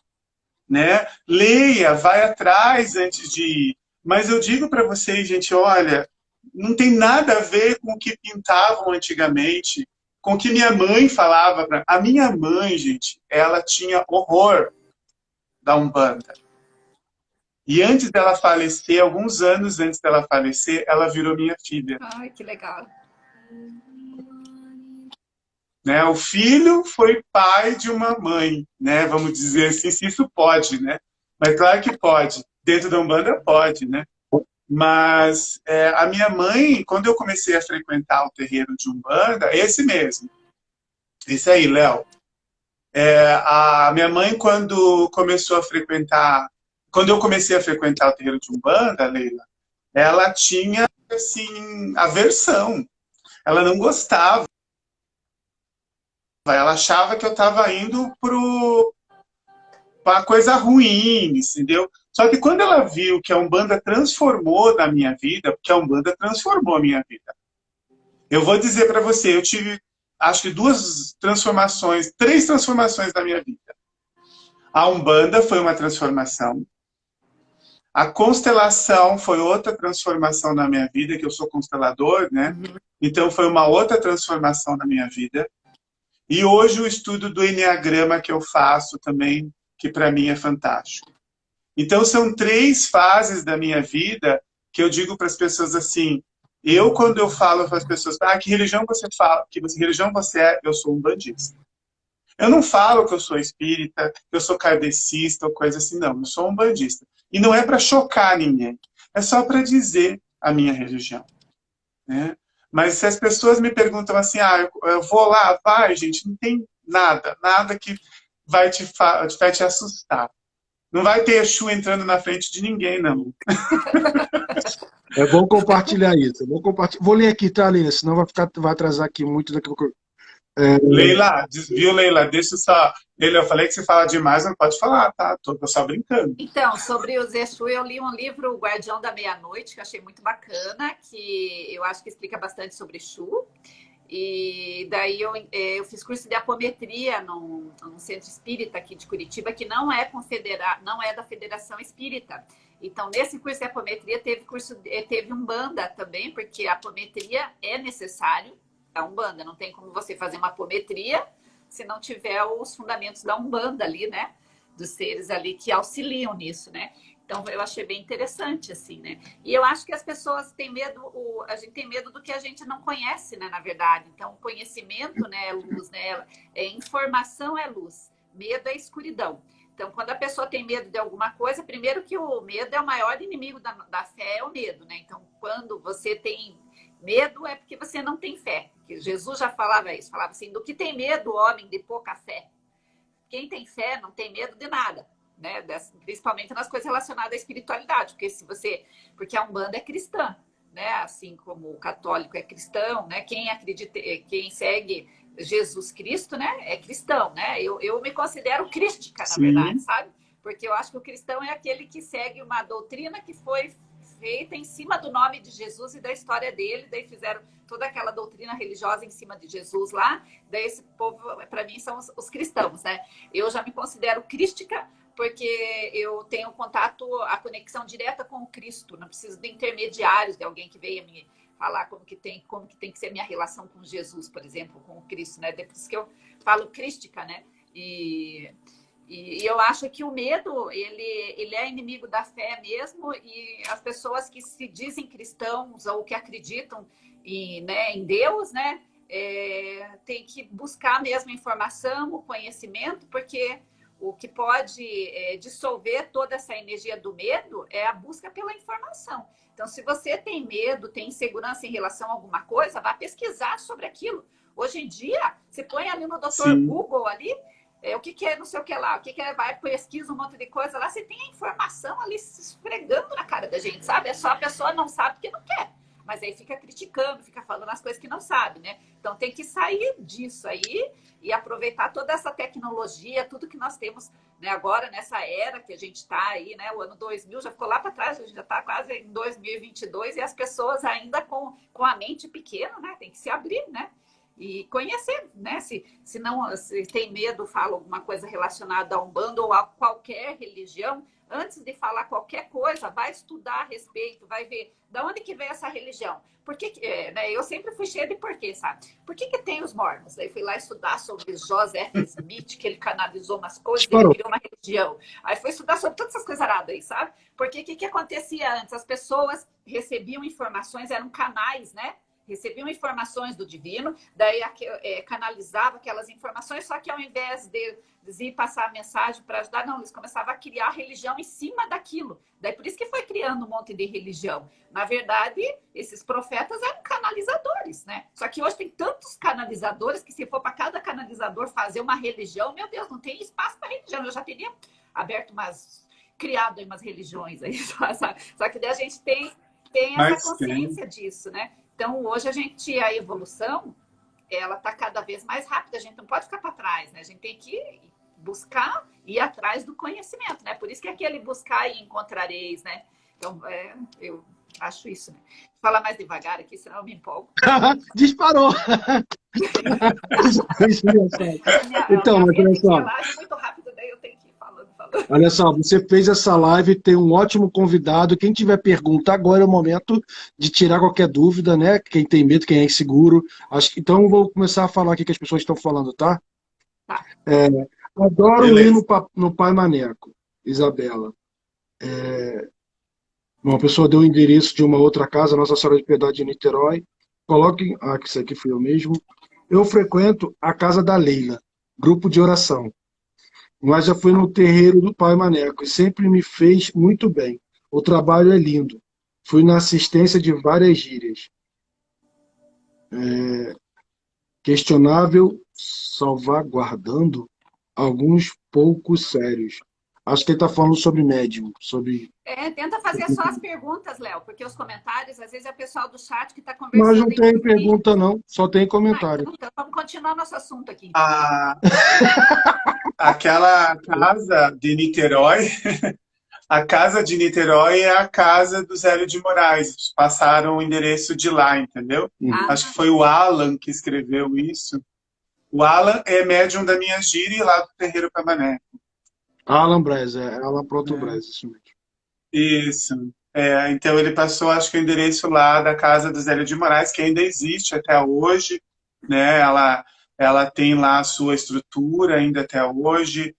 né? Leia, vai atrás antes de ir. Mas eu digo para vocês, gente, olha, não tem nada a ver com o que pintavam antigamente, com o que minha mãe falava. A minha mãe, gente, ela tinha horror da Umbanda. E antes dela falecer, alguns anos antes dela falecer, ela virou minha filha. Ai, que legal. Né? O filho foi pai de uma mãe, né? Vamos dizer assim, se isso pode, né? Mas claro que pode. Dentro da Umbanda pode, né? Mas a minha mãe, quando eu comecei a frequentar o terreiro de Umbanda, esse mesmo, esse aí, Léo. A minha mãe, quando começou a frequentar, quando eu comecei a frequentar o terreiro de Umbanda, Leila, ela tinha, assim, aversão. Ela não gostava. Ela achava que eu estava indo para coisa ruim, entendeu? Só que quando ela viu que a Umbanda transformou na minha vida, porque a Umbanda transformou a minha vida. Eu vou dizer para você, eu tive, acho que três transformações na minha vida. A Umbanda foi uma transformação. A constelação foi outra transformação na minha vida, que eu sou constelador, né? Então foi uma outra transformação na minha vida. E hoje o estudo do Enneagrama que eu faço também, que para mim é fantástico. Então são três fases da minha vida que eu digo para as pessoas assim, quando eu falo para as pessoas, que religião você fala, religião você é, eu sou um bandista. Eu não falo que eu sou espírita, que eu sou kardecista ou coisa assim, não. Eu sou um bandista. E não é para chocar ninguém. É só para dizer a minha religião. Né? Mas se as pessoas me perguntam assim, eu vou lá, vai, gente, não tem nada que vai te assustar. Não vai ter Exu entrando na frente de ninguém, não. É bom compartilhar isso. Vou ler aqui, tá, Leila? Senão vai atrasar aqui muito daqui a pouco. Leila, viu, Leila? Deixa eu só. Leila, eu falei que você fala demais, não pode falar, tá? Tô só brincando. Então, sobre os Exu, eu li um livro, O Guardião da Meia-Noite, que eu achei muito bacana, que eu acho que explica bastante sobre Exu. E daí eu fiz curso de apometria num centro espírita aqui de Curitiba, que não é da Federação Espírita. Então, nesse curso de apometria teve Umbanda também, porque a apometria é necessário da Umbanda. Não tem como você fazer uma apometria se não tiver os fundamentos da Umbanda ali, né? Dos seres ali que auxiliam nisso, né? Então, eu achei bem interessante, assim, né? E eu acho que as pessoas têm medo, a gente tem medo do que a gente não conhece, né, na verdade. Então, conhecimento, né, é luz, né? Informação é luz, medo é escuridão. Então, quando a pessoa tem medo de alguma coisa, primeiro que o medo é o maior inimigo da fé, é o medo, né? Então, quando você tem medo, é porque você não tem fé. Porque Jesus já falava isso, falava assim, do que tem medo o homem de pouca fé? Quem tem fé não tem medo de nada. Né, principalmente nas coisas relacionadas à espiritualidade, porque a Umbanda é cristã, né, assim como o católico é cristão, né, quem segue Jesus Cristo, né, é cristão, né, eu me considero crística, na verdade, sabe, porque eu acho que o cristão é aquele que segue uma doutrina que foi feita em cima do nome de Jesus e da história dele, daí fizeram toda aquela doutrina religiosa em cima de Jesus lá, daí esse povo, para mim, são os cristãos, né, eu já me considero crística, porque eu tenho contato, a conexão direta com o Cristo, não preciso de intermediários, de alguém que venha me falar como que tem que ser minha relação com Jesus, por exemplo, com o Cristo, né? Depois que eu falo crística, né? E eu acho que o medo, ele é inimigo da fé mesmo, e as pessoas que se dizem cristãos ou que acreditam em Deus, né, tem que buscar mesmo informação, o conhecimento, porque o que pode dissolver toda essa energia do medo é a busca pela informação. Então, se você tem medo, tem insegurança em relação a alguma coisa, vá pesquisar sobre aquilo. Hoje em dia, você põe ali no Dr. Google ali, o que é não sei o que lá, o que é, vai, pesquisa um monte de coisa lá, você tem a informação ali se esfregando na cara da gente, sabe? É só a pessoa não sabe porque não quer. Mas aí fica criticando, fica falando as coisas que não sabe, né? Então tem que sair disso aí e aproveitar toda essa tecnologia, tudo que nós temos, né, agora nessa era que a gente está aí, né? O ano 2000 já ficou lá para trás, a gente já está quase em 2022 e as pessoas ainda com a mente pequena, né? Tem que se abrir, né? E conhecer, né? Se tem medo, fala alguma coisa relacionada a Umbanda ou a qualquer religião, antes de falar qualquer coisa, vai estudar a respeito, vai ver de onde que vem essa religião. Por que, né? Eu sempre fui cheia de porquê, sabe? Por que tem os mormons? Aí fui lá estudar sobre Joseph Smith, que ele canalizou umas coisas, ele criou uma religião. Aí fui estudar sobre todas essas coisas aradas aí, sabe? Porque o que acontecia antes? As pessoas recebiam informações, eram canais, né? Recebiam informações do divino, daí canalizava aquelas informações, só que ao invés de ir passar a mensagem para ajudar, não, eles começavam a criar religião em cima daquilo. Daí por isso que foi criando um monte de religião. Na verdade, esses profetas eram canalizadores, né? Só que hoje tem tantos canalizadores que se for para cada canalizador fazer uma religião, meu Deus, não tem espaço para religião. Eu já teria criado umas religiões aí, só que daí a gente tem essa consciência disso, né? Então, hoje a evolução, ela está cada vez mais rápida, a gente não pode ficar para trás, né? A gente tem que buscar e ir atrás do conhecimento, né? Por isso que aquele buscar e encontrareis, né? Então, eu acho isso, né? Vou falar mais devagar aqui, senão eu me empolgo. Disparou! Então, mas olha só. Muito rápido, daí eu tenho que ir falando. Olha só, você fez essa live, tem um ótimo convidado. Quem tiver pergunta, agora é o momento de tirar qualquer dúvida, né? Quem tem medo, quem é inseguro. Então, eu vou começar a falar aqui que as pessoas estão falando, tá? Tá. Adoro ir no Pai Maneco, Isabela. Uma pessoa deu o endereço de uma outra casa, Nossa Senhora de Piedade de Niterói. Coloquem. Que isso aqui fui eu mesmo. Eu frequento a casa da Leila, grupo de oração. Mas já fui no terreiro do Pai Maneco e sempre me fez muito bem. O trabalho é lindo. Fui na assistência de várias gírias. Questionável, salvaguardando alguns poucos sérios. Acho que ele está falando sobre médium, sobre... Tenta fazer só as perguntas, Léo, porque os comentários, às vezes é o pessoal do chat que está conversando. Mas não tem pergunta, não. Só tem comentário. Então vamos continuar nosso assunto aqui. Aquela casa de Niterói, a casa de Niterói é a casa do Zélio de Moraes. Passaram o endereço de lá, entendeu? Acho que foi o Alan que escreveu isso. O Alan é médium da minha gíria lá do terreiro Pamané. Alan Braz, Alan Proto Braz, isso mesmo. Isso. Então ele passou, acho que o endereço lá da casa do Zélio de Moraes, que ainda existe até hoje, né? Ela tem lá a sua estrutura ainda até hoje.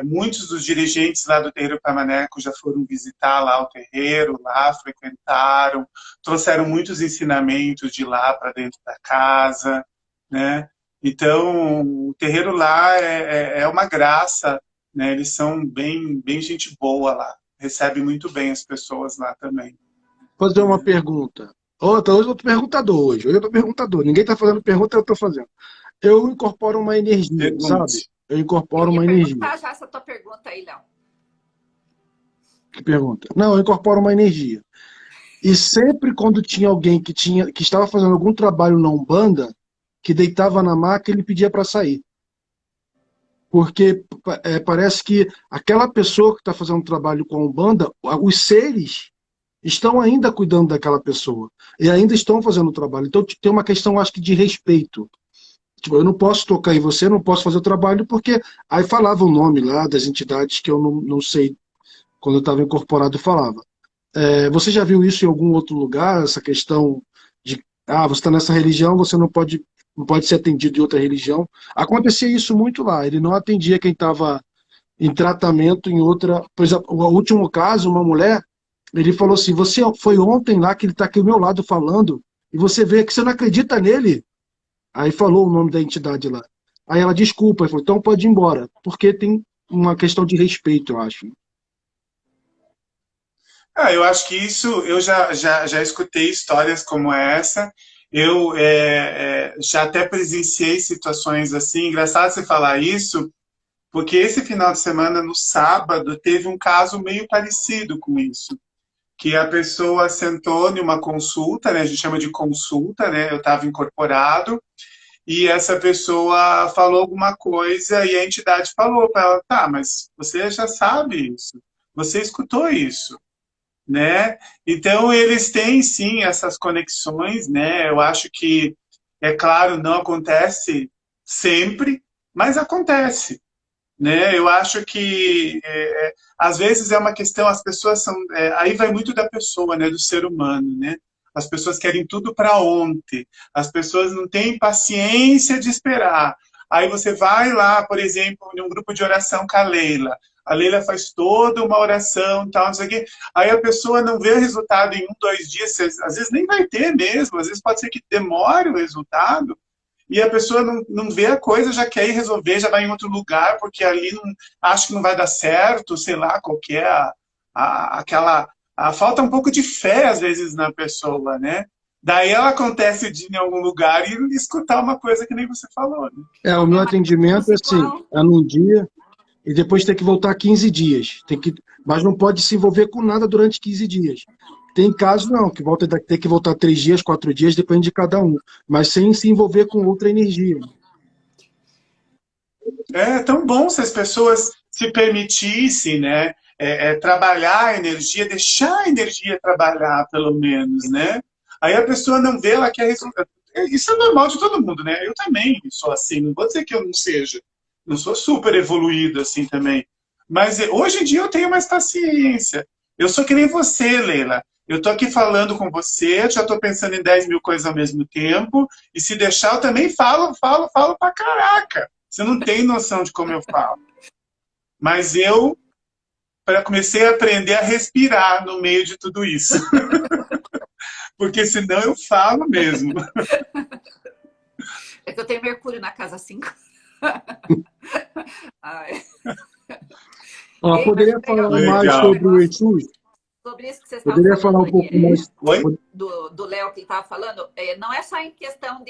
Muitos dos dirigentes lá do terreiro Pamaneco já foram visitar lá o terreiro, lá frequentaram, trouxeram muitos ensinamentos de lá para dentro da casa, né? Então, o terreiro lá é uma graça, né? Eles são bem gente boa lá, recebem muito bem as pessoas lá também. Vou fazer uma pergunta. Hoje eu estou perguntador hoje. Hoje eu estou perguntador. Ninguém está fazendo pergunta, eu estou fazendo. Eu incorporo uma energia, sabe? Eu incorporo uma energia. Já essa tua pergunta aí, Léo. Que pergunta? Não, eu incorporo uma energia. E sempre quando tinha alguém que estava fazendo algum trabalho na Umbanda, que deitava na maca, ele pedia para sair. Porque parece que aquela pessoa que está fazendo um trabalho com a Umbanda, os seres estão ainda cuidando daquela pessoa. E ainda estão fazendo o trabalho. Então tem uma questão, acho que, de respeito. Tipo, eu não posso tocar em você, não posso fazer o trabalho, porque aí falava o nome lá das entidades que eu não sei, quando eu estava incorporado falava. Você já viu isso em algum outro lugar, essa questão de, você está nessa religião, você não pode ser atendido em outra religião? Acontecia isso muito lá, ele não atendia quem estava em tratamento em outra... Por exemplo, o último caso, uma mulher, ele falou assim, você foi ontem lá que ele está aqui ao meu lado falando, e você vê que você não acredita nele. Aí falou o nome da entidade lá. Aí ela, desculpa, falou, então pode ir embora, porque tem uma questão de respeito, eu acho. Eu acho que isso, eu já escutei histórias como essa, eu já até presenciei situações assim, engraçado você falar isso, porque esse final de semana, no sábado, teve um caso meio parecido com isso, que a pessoa sentou em uma consulta, né, a gente chama de consulta, né, eu estava incorporado, e essa pessoa falou alguma coisa e a entidade falou para ela, tá, mas você já sabe isso, você escutou isso, né? Então eles têm sim essas conexões, né? Eu acho que, é claro, não acontece sempre, mas acontece, né? Eu acho que às vezes é uma questão, as pessoas são, aí vai muito da pessoa, né? Do ser humano, né? As pessoas querem tudo para ontem, as pessoas não têm paciência de esperar. Aí você vai lá, por exemplo, em um grupo de oração com a Leila faz toda uma oração, tal, não sei o quê. Aí a pessoa não vê o resultado em um, 2 dias, às vezes nem vai ter mesmo, às vezes pode ser que demore o resultado, e a pessoa não vê a coisa, já quer ir resolver, já vai em outro lugar, porque ali não, acha que não vai dar certo, sei lá, qual que é falta um pouco de fé, às vezes, na pessoa, né? Daí ela acontece de ir em algum lugar e escutar uma coisa que nem você falou, né? O meu Mas atendimento é assim, igual. é num dia e depois tem que voltar 15 dias. Mas não pode se envolver com nada durante 15 dias. Tem casos não, que tem que voltar 3 dias, 4 dias, depende de cada um. Mas sem se envolver com outra energia. É tão bom se as pessoas se permitissem, né, trabalhar a energia, deixar a energia trabalhar, pelo menos, né? Aí a pessoa não vê, ela quer resolver. Isso é normal de todo mundo, né? Eu também sou assim, não vou dizer que eu não seja. Não sou super evoluído assim também. Mas hoje em dia eu tenho mais paciência. Eu sou que nem você, Leila. Eu tô aqui falando com você, já tô pensando em 10 mil coisas ao mesmo tempo, e se deixar eu também falo pra caraca. Você não tem noção de como eu falo. Mas eu comecei a aprender a respirar no meio de tudo isso. Porque senão eu falo mesmo. É que eu tenho Mercúrio na casa 5. Ai. Ei, Poderia falar mais Legal. sobre o Exu? Sobre isso que vocês estavam Poderia falando falar um pouco mais? Oi? do Léo que ele estava falando, não é só em questão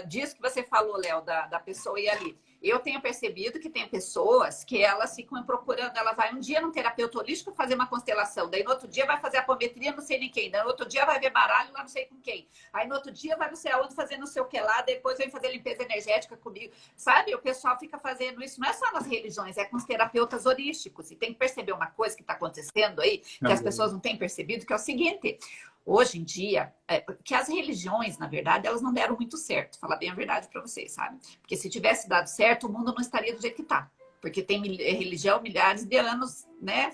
disso que você falou, Léo, da pessoa ir ali. Eu tenho percebido que tem pessoas que elas ficam procurando, ela vai um dia num terapeuta holístico fazer uma constelação, daí no outro dia vai fazer apometria não sei nem quem, daí no outro dia vai ver baralho lá não sei com quem, aí no outro dia vai não sei aonde fazer não sei o que lá, depois vem fazer limpeza energética comigo, sabe? O pessoal fica fazendo isso, não é só nas religiões, é com os terapeutas holísticos, e tem que perceber uma coisa que está acontecendo aí, que as pessoas não têm percebido, que é o seguinte: hoje em dia, que as religiões, na verdade, elas não deram muito certo. Falar bem a verdade para vocês, sabe? Porque se tivesse dado certo, o mundo não estaria do jeito que está. Porque tem religião milhares de anos, né,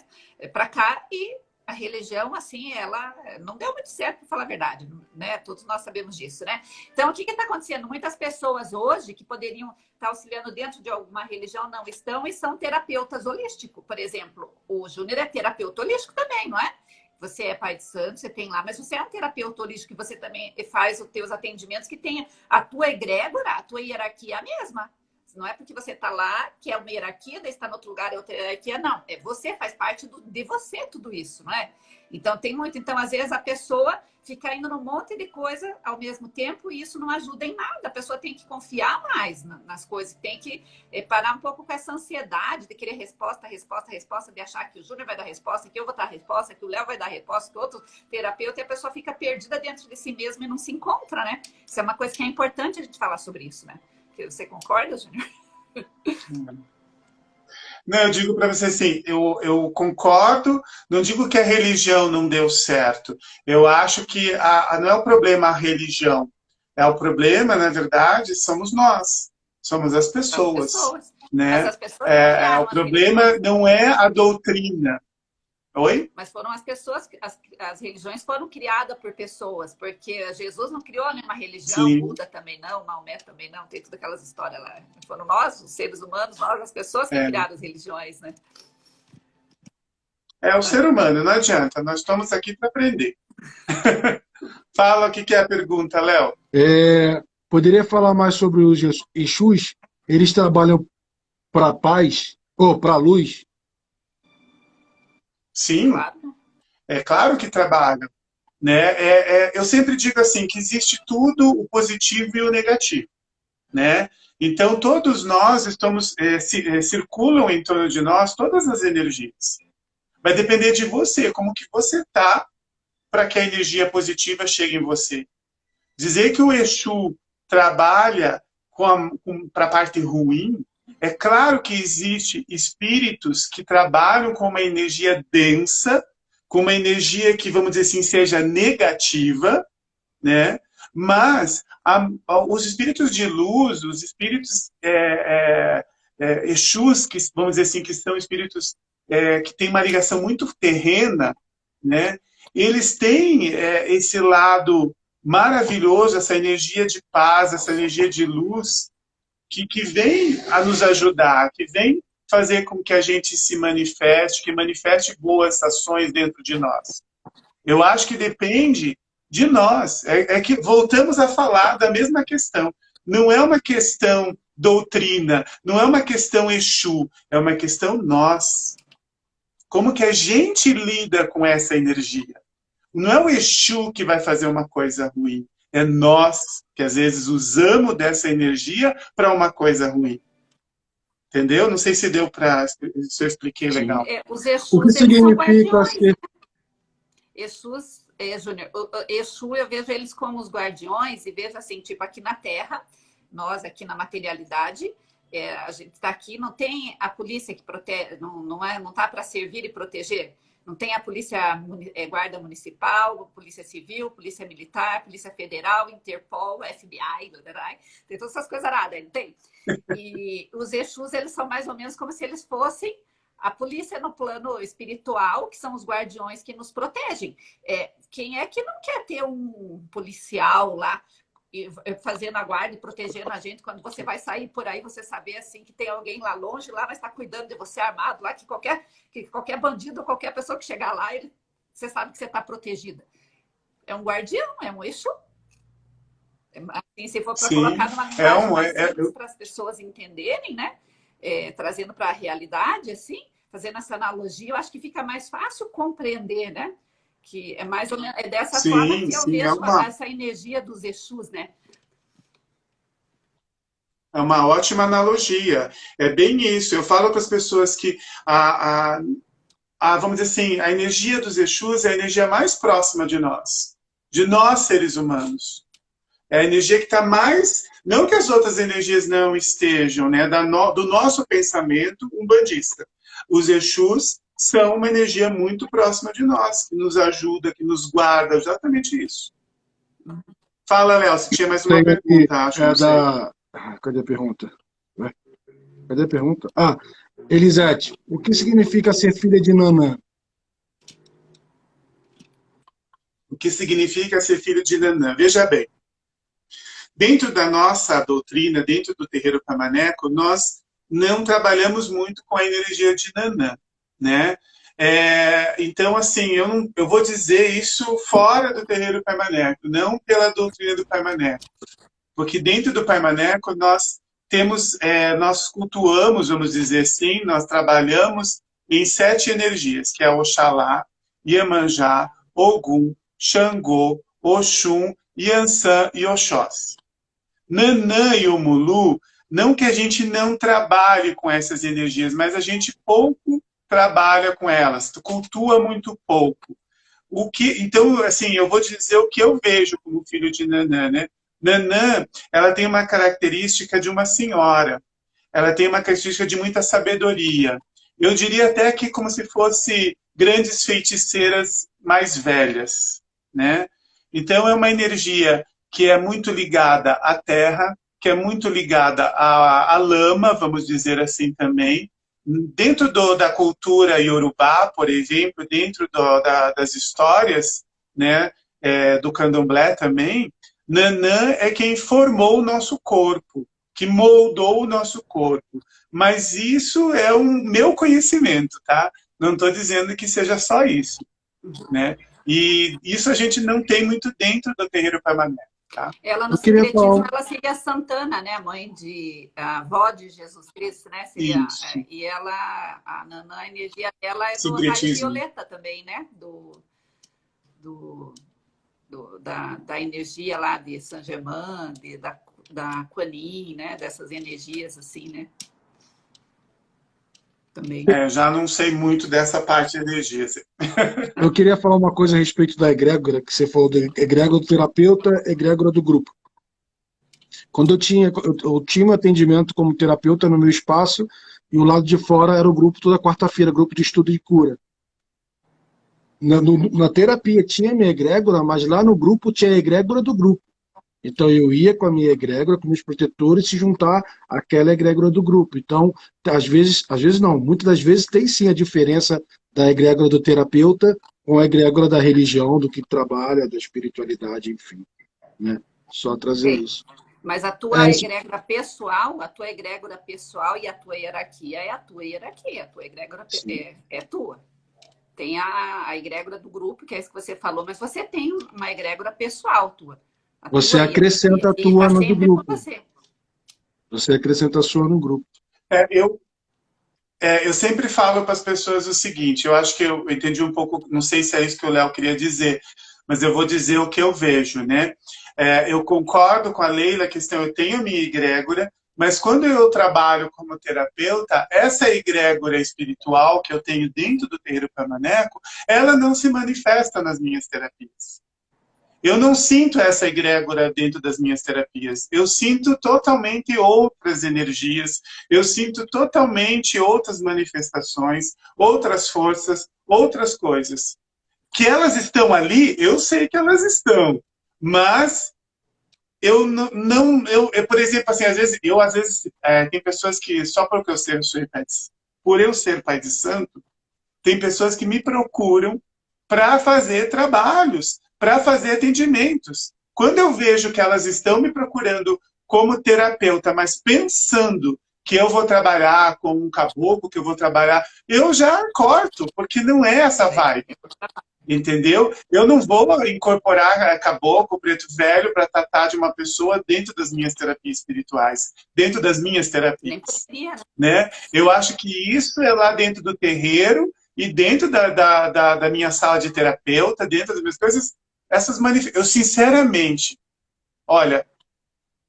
para cá, e a religião, assim, ela não deu muito certo, para falar a verdade, né? Todos nós sabemos disso, né? Então, o que está acontecendo? Muitas pessoas hoje que poderiam estar auxiliando dentro de alguma religião não estão e são terapeutas holísticos. Por exemplo, o Júnior é terapeuta holístico também, não é? Você é pai de santo, você tem lá, mas você é um terapeuta holístico que você também faz os teus atendimentos, que tem a tua egrégora, a tua hierarquia é a mesma. Não é porque você está lá que é uma hierarquia, daí está no outro lugar é outra hierarquia, não. É você, faz parte de você tudo isso, não é? Então tem muito. Então, às vezes, a pessoa fica indo num monte de coisa ao mesmo tempo e isso não ajuda em nada. A pessoa tem que confiar mais nas coisas, tem que parar um pouco com essa ansiedade de querer resposta, de achar que o Júnior vai dar resposta, que eu vou dar resposta, que o Léo vai dar resposta, que outro terapeuta, e a pessoa fica perdida dentro de si mesma e não se encontra, né? Isso é uma coisa que é importante a gente falar sobre isso, né? Você concorda, Júnior? Não, eu digo para você assim, eu concordo, não digo que a religião não deu certo. Eu acho que não é o problema a religião, é o problema, na verdade, somos nós, somos as pessoas. Mas Né? as pessoas não criaram O problema não é a doutrina, Oi? Mas foram as pessoas, as religiões foram criadas por pessoas, porque Jesus não criou nenhuma religião, Sim. Buda também não, Maomé também não, tem todas aquelas histórias lá. Foram nós, os seres humanos, nós, as pessoas que É. criaram as religiões, né? É o ser humano, não adianta. Nós estamos aqui para aprender. Fala o que é a pergunta, Léo. Poderia falar mais sobre os Exus? Eles trabalham para a paz ou para a luz? Sim, Claro. é claro que trabalham. Né? Eu sempre digo assim, que existe tudo o positivo e o negativo. Né? Então, todos nós circulam em torno de nós todas as energias. Vai depender de você, como que você está para que a energia positiva chegue em você. Dizer que o Exu trabalha para a parte ruim, é claro que existe espíritos que trabalham com uma energia densa, com uma energia que, vamos dizer assim, seja negativa, né? Mas os espíritos de luz, os espíritos Exus, que, vamos dizer assim, que são espíritos que têm uma ligação muito terrena, né? Eles têm esse lado maravilhoso, essa energia de paz, essa energia de luz, que vem a nos ajudar, que vem fazer com que a gente se manifeste, que manifeste boas ações dentro de nós. Eu acho que depende de nós. É que voltamos a falar da mesma questão. Não é uma questão doutrina, não é uma questão Exu, é uma questão nós. Como que a gente lida com essa energia? Não é o Exu que vai fazer uma coisa ruim, é nós que às vezes usamos dessa energia para uma coisa ruim. Entendeu? Não sei se deu para... Se eu expliquei legal. Os Exus, O que significa ser... Exus, Júnior, Exu, eu vejo eles como os guardiões e vejo assim, tipo aqui na Terra, nós aqui na materialidade, a gente está aqui, não tem a polícia que protege, não tá para servir e proteger. Não tem a polícia, guarda municipal, polícia civil, polícia militar, polícia federal, Interpol, FBI, tem todas essas coisas aradas, não tem? E os Exus, eles são mais ou menos como se eles fossem a polícia no plano espiritual, que são os guardiões que nos protegem. Quem é que não quer ter um policial lá fazendo a guarda e protegendo a gente quando você vai sair por aí, você saber assim que tem alguém lá longe, lá vai estar cuidando de você armado, lá que qualquer bandido ou qualquer pessoa que chegar lá, você sabe que você está protegida. É um guardião, é um Exu. Assim, se for para colocar numa linguagem mais simples para as pessoas entenderem, né? Trazendo para a realidade, assim, fazendo essa analogia, eu acho que fica mais fácil compreender, né? Que é mais ou menos dessa forma que eu vejo essa energia dos Exus, né? É uma ótima analogia. É bem isso. Eu falo para as pessoas que vamos dizer assim, a energia dos Exus é a energia mais próxima de nós seres humanos. É a energia que está mais... Não que as outras energias não estejam, né? Do nosso pensamento umbandista. Os Exus são uma energia muito próxima de nós, que nos ajuda, que nos guarda, exatamente isso. Fala, Léo, se tinha mais uma pergunta, acho que Cadê a pergunta? Cadê a pergunta? Elisete, o que significa ser filha de Nanã? O que significa ser filho de Nanã? Veja bem, dentro da nossa doutrina, dentro do terreiro Camaneco, nós não trabalhamos muito com a energia de Nanã, né? Então, assim, eu vou dizer isso fora do terreiro Camaneco, não pela doutrina do Camaneco, porque dentro do Camaneco nós nós cultuamos, vamos dizer assim, nós trabalhamos em 7 energias, que é Oxalá, Iemanjá, Ogum, Xangô, Oxum, Iansã e Oxóssi. Nanã e Omulu, não que a gente não trabalhe com essas energias, mas a gente pouco trabalha com elas, cultua muito pouco. Então, assim, eu vou dizer o que eu vejo como filho de Nanã, né? Nanã, ela tem uma característica de uma senhora, ela tem uma característica de muita sabedoria. Eu diria até que como se fosse grandes feiticeiras mais velhas, né? Então, é uma energia que é muito ligada à terra, que é muito ligada à lama, vamos dizer assim também, dentro da cultura iorubá, por exemplo, dentro das histórias, né, do candomblé também, Nanã é quem formou o nosso corpo, que moldou o nosso corpo. Mas isso é o meu conhecimento, tá? Não estou dizendo que seja só isso, né? E isso a gente não tem muito dentro do terreiro Parmané, tá? Ela, no Eu queria sincretismo, falar ela seria Santana, né? A avó de Jesus Cristo, né? Isso, E ela, a Nanã, a energia dela é do raio sincretismo. violeta também, né? Da energia lá de Saint Germain, da Kuan Yin, né? Dessas energias assim, né? Também. Já não sei muito dessa parte de energia. Assim. Eu queria falar uma coisa a respeito da egrégora, que você falou da egrégora do terapeuta, egrégora do grupo. Quando eu tinha um atendimento como terapeuta no meu espaço, e o lado de fora era o grupo toda quarta-feira, grupo de estudo de cura. Na terapia tinha a minha egrégora, mas lá no grupo tinha a egrégora do grupo. Então eu ia com a minha egrégora, com meus protetores, se juntar àquela egrégora do grupo. Então, às vezes não, muitas das vezes tem sim a diferença da egrégora do terapeuta com a egrégora da religião, do que trabalha, da espiritualidade, enfim. Né? Só trazer Tem. isso. Mas a tua egrégora pessoal e a tua hierarquia é a tua hierarquia. A tua egrégora é tua. Tem a egrégora do grupo, que é isso que você falou, mas você tem uma egrégora pessoal tua. Você acrescenta a tua no do grupo. Você acrescenta a sua no grupo. Eu sempre falo para as pessoas o seguinte, eu acho que eu entendi um pouco, não sei se é isso que o Léo queria dizer, mas eu vou dizer o que eu vejo, né? Eu concordo com a Leila, a questão, eu tenho minha egrégora, mas quando eu trabalho como terapeuta, essa egrégora espiritual que eu tenho dentro do terreiro Parmaneco, ela não se manifesta nas minhas terapias. Eu não sinto essa egrégora dentro das minhas terapias. Eu sinto totalmente outras energias, eu sinto totalmente outras manifestações, outras forças, outras coisas. Que elas estão ali, eu sei que elas estão, mas por exemplo, assim, às vezes tem pessoas que só porque por eu ser pai de santo, tem pessoas que me procuram para fazer trabalhos, para fazer atendimentos. Quando eu vejo que elas estão me procurando como terapeuta, mas pensando que eu vou trabalhar com um caboclo, que eu vou trabalhar, eu já corto, porque não é essa vibe. Entendeu? Eu não vou incorporar caboclo, preto velho, para tratar de uma pessoa dentro das minhas terapias espirituais, dentro das minhas terapias. Né? Eu acho que isso é lá dentro do terreiro e dentro da minha sala de terapeuta, dentro das minhas coisas, eu sinceramente, olha,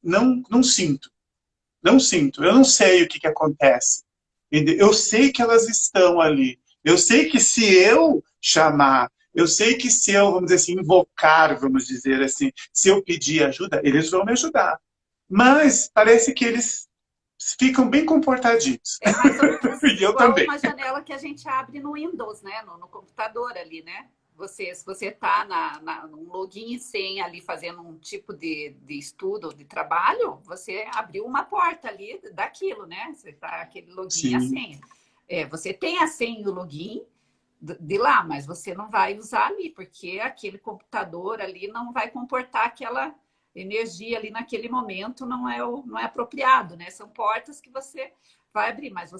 não sinto. Não sinto. Eu não sei o que acontece. Eu sei que elas estão ali. Eu sei que se eu chamar, eu sei que se eu, vamos dizer assim, invocar, vamos dizer assim, se eu pedir ajuda, eles vão me ajudar. Mas parece que eles ficam bem comportadinhos. É mais ou menos e eu igual também. uma janela que a gente abre no Windows, né? No computador ali, né? Se você está num login e senha ali fazendo um tipo de estudo, de trabalho, você abriu uma porta ali daquilo, né? Você tá aquele login e a senha. Você tem a senha e o login de lá, mas você não vai usar ali, porque aquele computador ali não vai comportar aquela energia ali naquele momento, não é apropriado, né? São portas que você vai abrir, mas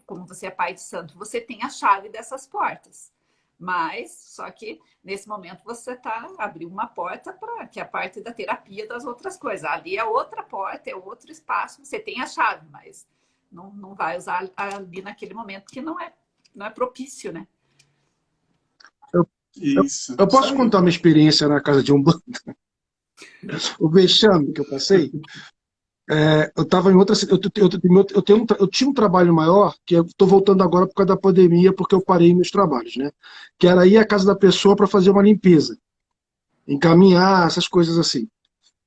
como você é pai de santo, você tem a chave dessas portas. Mas, só que nesse momento você abriu uma porta que é a parte da terapia das outras coisas. Ali é outra porta, é outro espaço, você tem a chave, mas não vai usar ali naquele momento, que não é propício, né? Eu posso contar uma experiência na casa de Umbanda? O vexame que eu passei? Eu estava em outra. Eu tinha um trabalho maior, que eu estou voltando agora por causa da pandemia, porque eu parei meus trabalhos, né? Que era ir à casa da pessoa para fazer uma limpeza, encaminhar, essas coisas assim.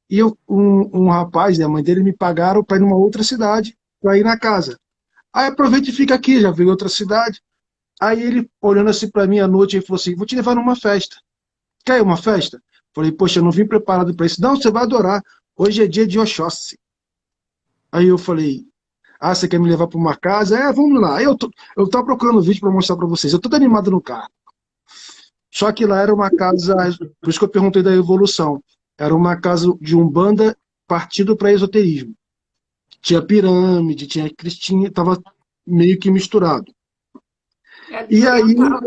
E um rapaz e a mãe dele me pagaram para ir numa outra cidade, para ir na casa. Aí aproveita e fica aqui, já veio outra cidade. Aí ele, olhando assim para mim à noite, ele falou assim: vou te levar numa festa. Quer ir uma festa? Falei: poxa, eu não vim preparado para isso. Não, você vai adorar. Hoje é dia de Oxóssi. Aí eu falei, Ah, você quer me levar para uma casa? É, vamos lá. Eu tava procurando um vídeo para mostrar para vocês. Eu tô todo animado no carro. Só que lá era uma casa, por isso que eu perguntei da evolução. Era uma casa de umbanda partido para esoterismo. Tinha pirâmide, tinha cristinha, tava meio que misturado. É a E linha aí, oriental.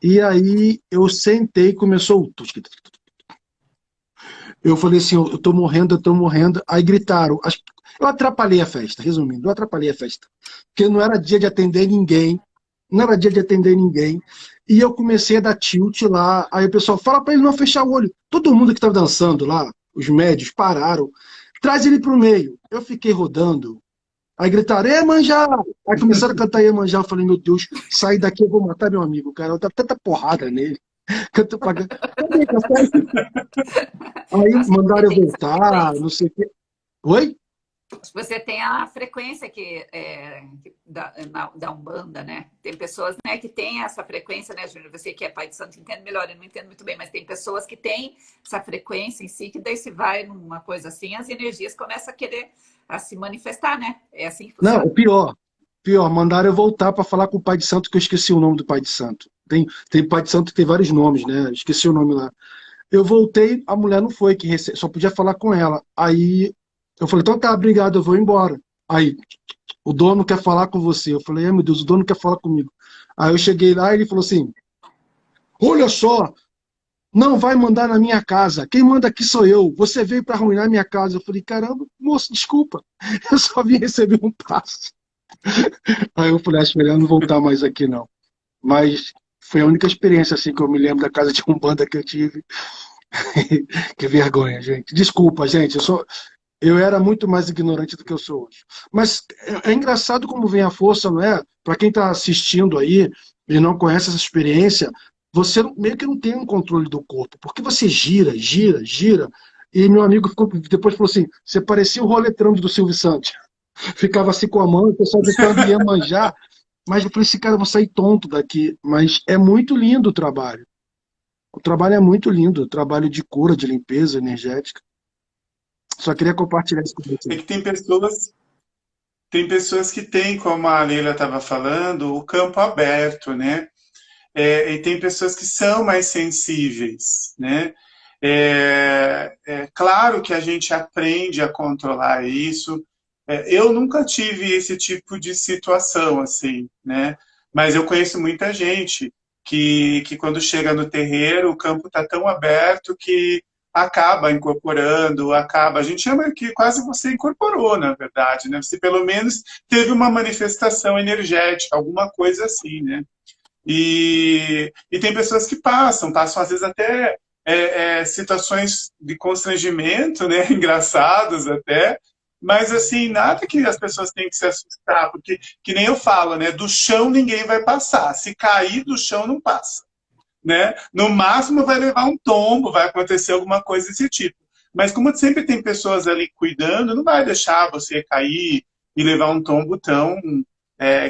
e aí eu sentei e começou o eu falei assim, eu tô morrendo, eu tô morrendo. Aí gritaram. Eu atrapalhei a festa, resumindo, eu atrapalhei a festa. Porque não era dia de atender ninguém, não era dia de atender ninguém. E eu comecei a dar tilt lá. Aí o pessoal, fala pra ele não fechar o olho. Todo mundo que estava dançando lá, os médios, pararam. Traz ele pro meio. Eu fiquei rodando. Aí gritaram, Iemanjá! Aí começaram a cantar Iemanjá. Eu falei, meu Deus, sai daqui, eu vou matar meu amigo, cara. Eu dava tanta porrada nele. Que eu tô pagando. Cadê, cara? Aí Acho que você mandaram eu tem essa voltar, frequência. não sei o quê. Oi? Acho que você tem a frequência da Umbanda, né? Tem pessoas, né, que têm essa frequência, né, Júnior? Você que é pai de santo entende melhor, eu não entendo muito bem, mas tem pessoas que têm essa frequência em si, que daí se vai numa coisa assim, as energias começam a querer a se manifestar, né? É assim que Não, funciona. o pior, mandaram eu voltar para falar com o pai de santo, que eu esqueci o nome do pai de santo. Tem pai de santo que tem vários nomes, né? Esqueci o nome lá. Eu voltei, a mulher não foi, só podia falar com ela. Aí eu falei, então tá, obrigado, eu vou embora. Aí, o dono quer falar com você. Eu falei, meu Deus, o dono quer falar comigo. Aí eu cheguei lá e ele falou assim, olha só, não vai mandar na minha casa. Quem manda aqui sou eu. Você veio para arruinar minha casa. Eu falei, caramba, moço, desculpa. Eu só vim receber um passo. Aí eu falei, acho melhor não voltar mais aqui, não. Mas foi a única experiência assim que eu me lembro da casa de Umbanda que eu tive. Que vergonha, gente. Desculpa, gente. Eu era muito mais ignorante do que eu sou hoje. Mas é engraçado como vem a força, não é? Para quem está assistindo aí e não conhece essa experiência, você meio que não tem um controle do corpo, porque você gira, gira, gira. E meu amigo depois falou assim: você parecia o roletrando do Silvio Santos. Ficava assim com a mão, o pessoal gritando Iemanjá. Mas eu falei assim, cara, eu vou sair tonto daqui. Mas é muito lindo o trabalho. O trabalho é muito lindo, o trabalho de cura, de limpeza energética. Só queria compartilhar isso com É você. que tem pessoas que têm, como a Leila estava falando, o campo aberto, né? E tem pessoas que são mais sensíveis, né? É claro que a gente aprende a controlar isso. Eu nunca tive esse tipo de situação, assim, né? Mas eu conheço muita gente que quando chega no terreiro, o campo está tão aberto que acaba incorporando, acaba. A gente chama que quase você incorporou, na verdade, né? Você pelo menos teve uma manifestação energética, alguma coisa assim, né? E tem pessoas que passam às vezes até situações de constrangimento, né, engraçadas até, mas assim, nada que as pessoas têm que se assustar, porque, que nem eu falo, né, do chão ninguém vai passar, se cair do chão não passa, né, no máximo vai levar um tombo, vai acontecer alguma coisa desse tipo, mas como sempre tem pessoas ali cuidando, não vai deixar você cair e levar um tombo tão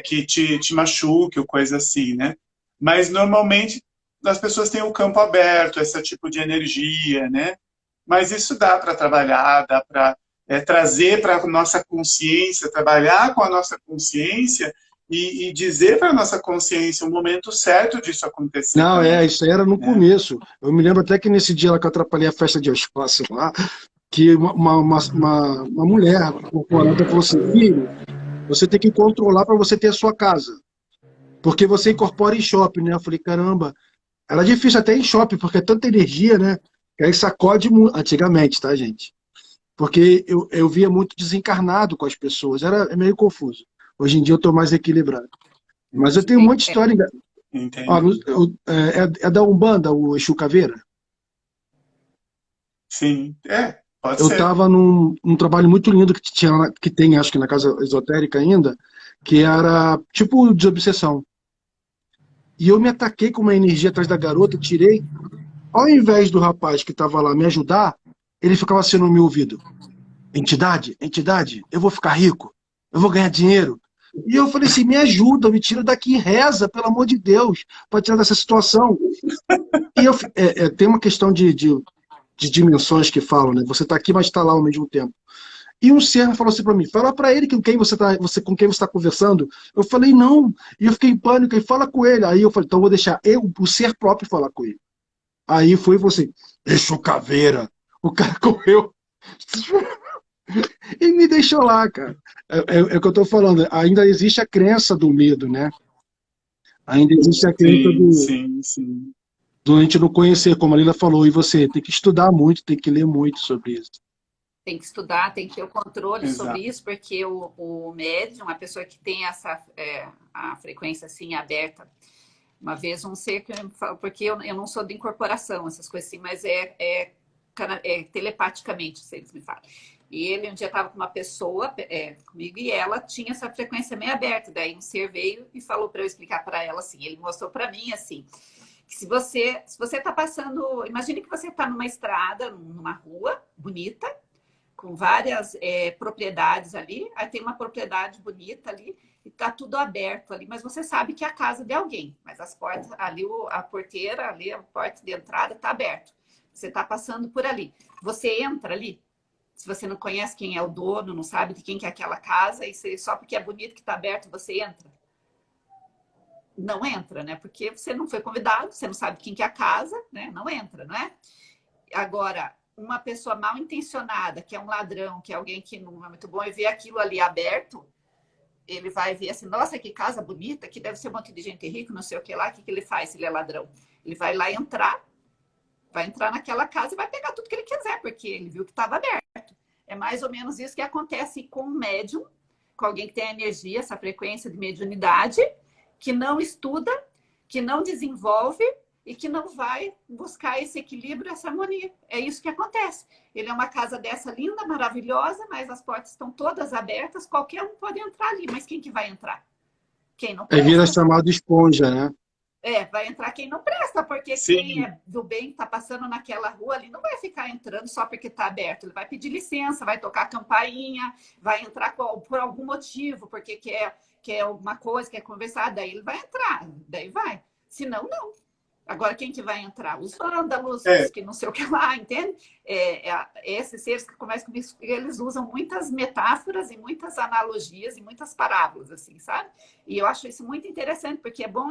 que te machuque ou coisa assim, né? Mas normalmente as pessoas têm o campo aberto, esse tipo de energia, né? Mas isso dá para trabalhar, dá para trazer para a nossa consciência, trabalhar com a nossa consciência e dizer para a nossa consciência o momento certo disso acontecer Não, também, isso aí era no né? começo. Eu me lembro até que nesse dia lá que eu atrapalhei a festa de Oxóssi lá, que uma mulher corporata falou assim, filho, você tem que controlar para você ter a sua casa. Porque você incorpora em shopping, né? Eu falei, caramba, era difícil até em shopping, porque é tanta energia, né? Que aí sacode antigamente, tá, gente? Porque eu via muito desencarnado com as pessoas, era meio confuso. Hoje em dia eu estou mais equilibrado. Mas eu tenho um monte de história. Ó, Entendi. é da Umbanda, o Exu Caveira? Sim, pode Eu ser. estava num trabalho muito lindo que tinha, que tem, acho que na casa esotérica ainda, que era tipo desobsessão. E eu me ataquei com uma energia atrás da garota, tirei. Ao invés do rapaz que estava lá me ajudar, ele ficava assim no meu ouvido. Entidade, entidade, eu vou ficar rico, eu vou ganhar dinheiro. E eu falei assim, me ajuda, me tira daqui, reza, pelo amor de Deus, para tirar dessa situação. E tem uma questão de dimensões que falam, né? Você está aqui, mas está lá ao mesmo tempo. E um ser falou assim para mim, fala para ele com quem com quem você está conversando. Eu falei, não. E eu fiquei em pânico, e fala com ele. Aí eu falei, então eu vou deixar o ser próprio falar com ele. Aí foi e falou assim, deixa o caveira. O cara correu e me deixou lá, cara. É o que eu tô falando, ainda existe a crença do medo, né? Ainda existe a crença Sim, sim, sim. do a gente não conhecer, como a Lila falou, e você tem que estudar muito, tem que ler muito sobre isso. Tem que estudar, tem que ter o controle sobre Exato. isso, porque o médium, a pessoa que tem a frequência assim aberta, uma vez um ser que me falou, porque eu não sou de incorporação, essas coisas assim, mas telepaticamente, se eles me falam. E ele um dia estava com uma pessoa comigo e ela tinha essa frequência meio aberta. Daí um ser veio e falou para eu explicar para ela assim. Ele mostrou para mim assim que se você está passando, imagine que você está numa estrada, numa rua bonita, com várias propriedades ali. Aí tem uma propriedade bonita ali e está tudo aberto ali, mas você sabe que é a casa de alguém. Mas as portas ali, a porteira ali, a porta de entrada está aberta. Você está passando por ali. Você entra ali. Se você não conhece quem é o dono, não sabe de quem que é aquela casa, e só porque é bonito que está aberto, você entra. Não entra, né? Porque você não foi convidado, você não sabe quem que é a casa, né? Não entra, não é? Agora, uma pessoa mal intencionada, que é um ladrão, que é alguém que não é muito bom, e vê aquilo ali aberto, ele vai ver assim, nossa, que casa bonita, que deve ser um monte de gente rica, não sei o que lá, o que ele faz se ele é ladrão? Ele vai lá vai entrar naquela casa e vai pegar tudo que ele quiser, porque ele viu que estava aberto. É mais ou menos isso que acontece com um médium, com alguém que tem energia, essa frequência de mediunidade, que não estuda, que não desenvolve e que não vai buscar esse equilíbrio, essa harmonia. É isso que acontece. Ele é uma casa dessa linda, maravilhosa, mas as portas estão todas abertas, qualquer um pode entrar ali, mas quem que vai entrar? Quem não Aí vira presta. chamado esponja, né? Vai entrar quem não presta, porque quem Sim, é do bem, está passando naquela rua ali, não vai ficar entrando só porque está aberto. Ele vai pedir licença, vai tocar a campainha, vai entrar por algum motivo, porque quer alguma coisa, quer conversar, daí ele vai entrar, daí vai. Senão, não. Agora, quem que vai entrar? Os vândalos, os é, que não sei o que lá, entende? Esses seres que começam comigo, eles usam muitas metáforas e muitas analogias e muitas parábolas, assim, sabe? E eu acho isso muito interessante, porque é bom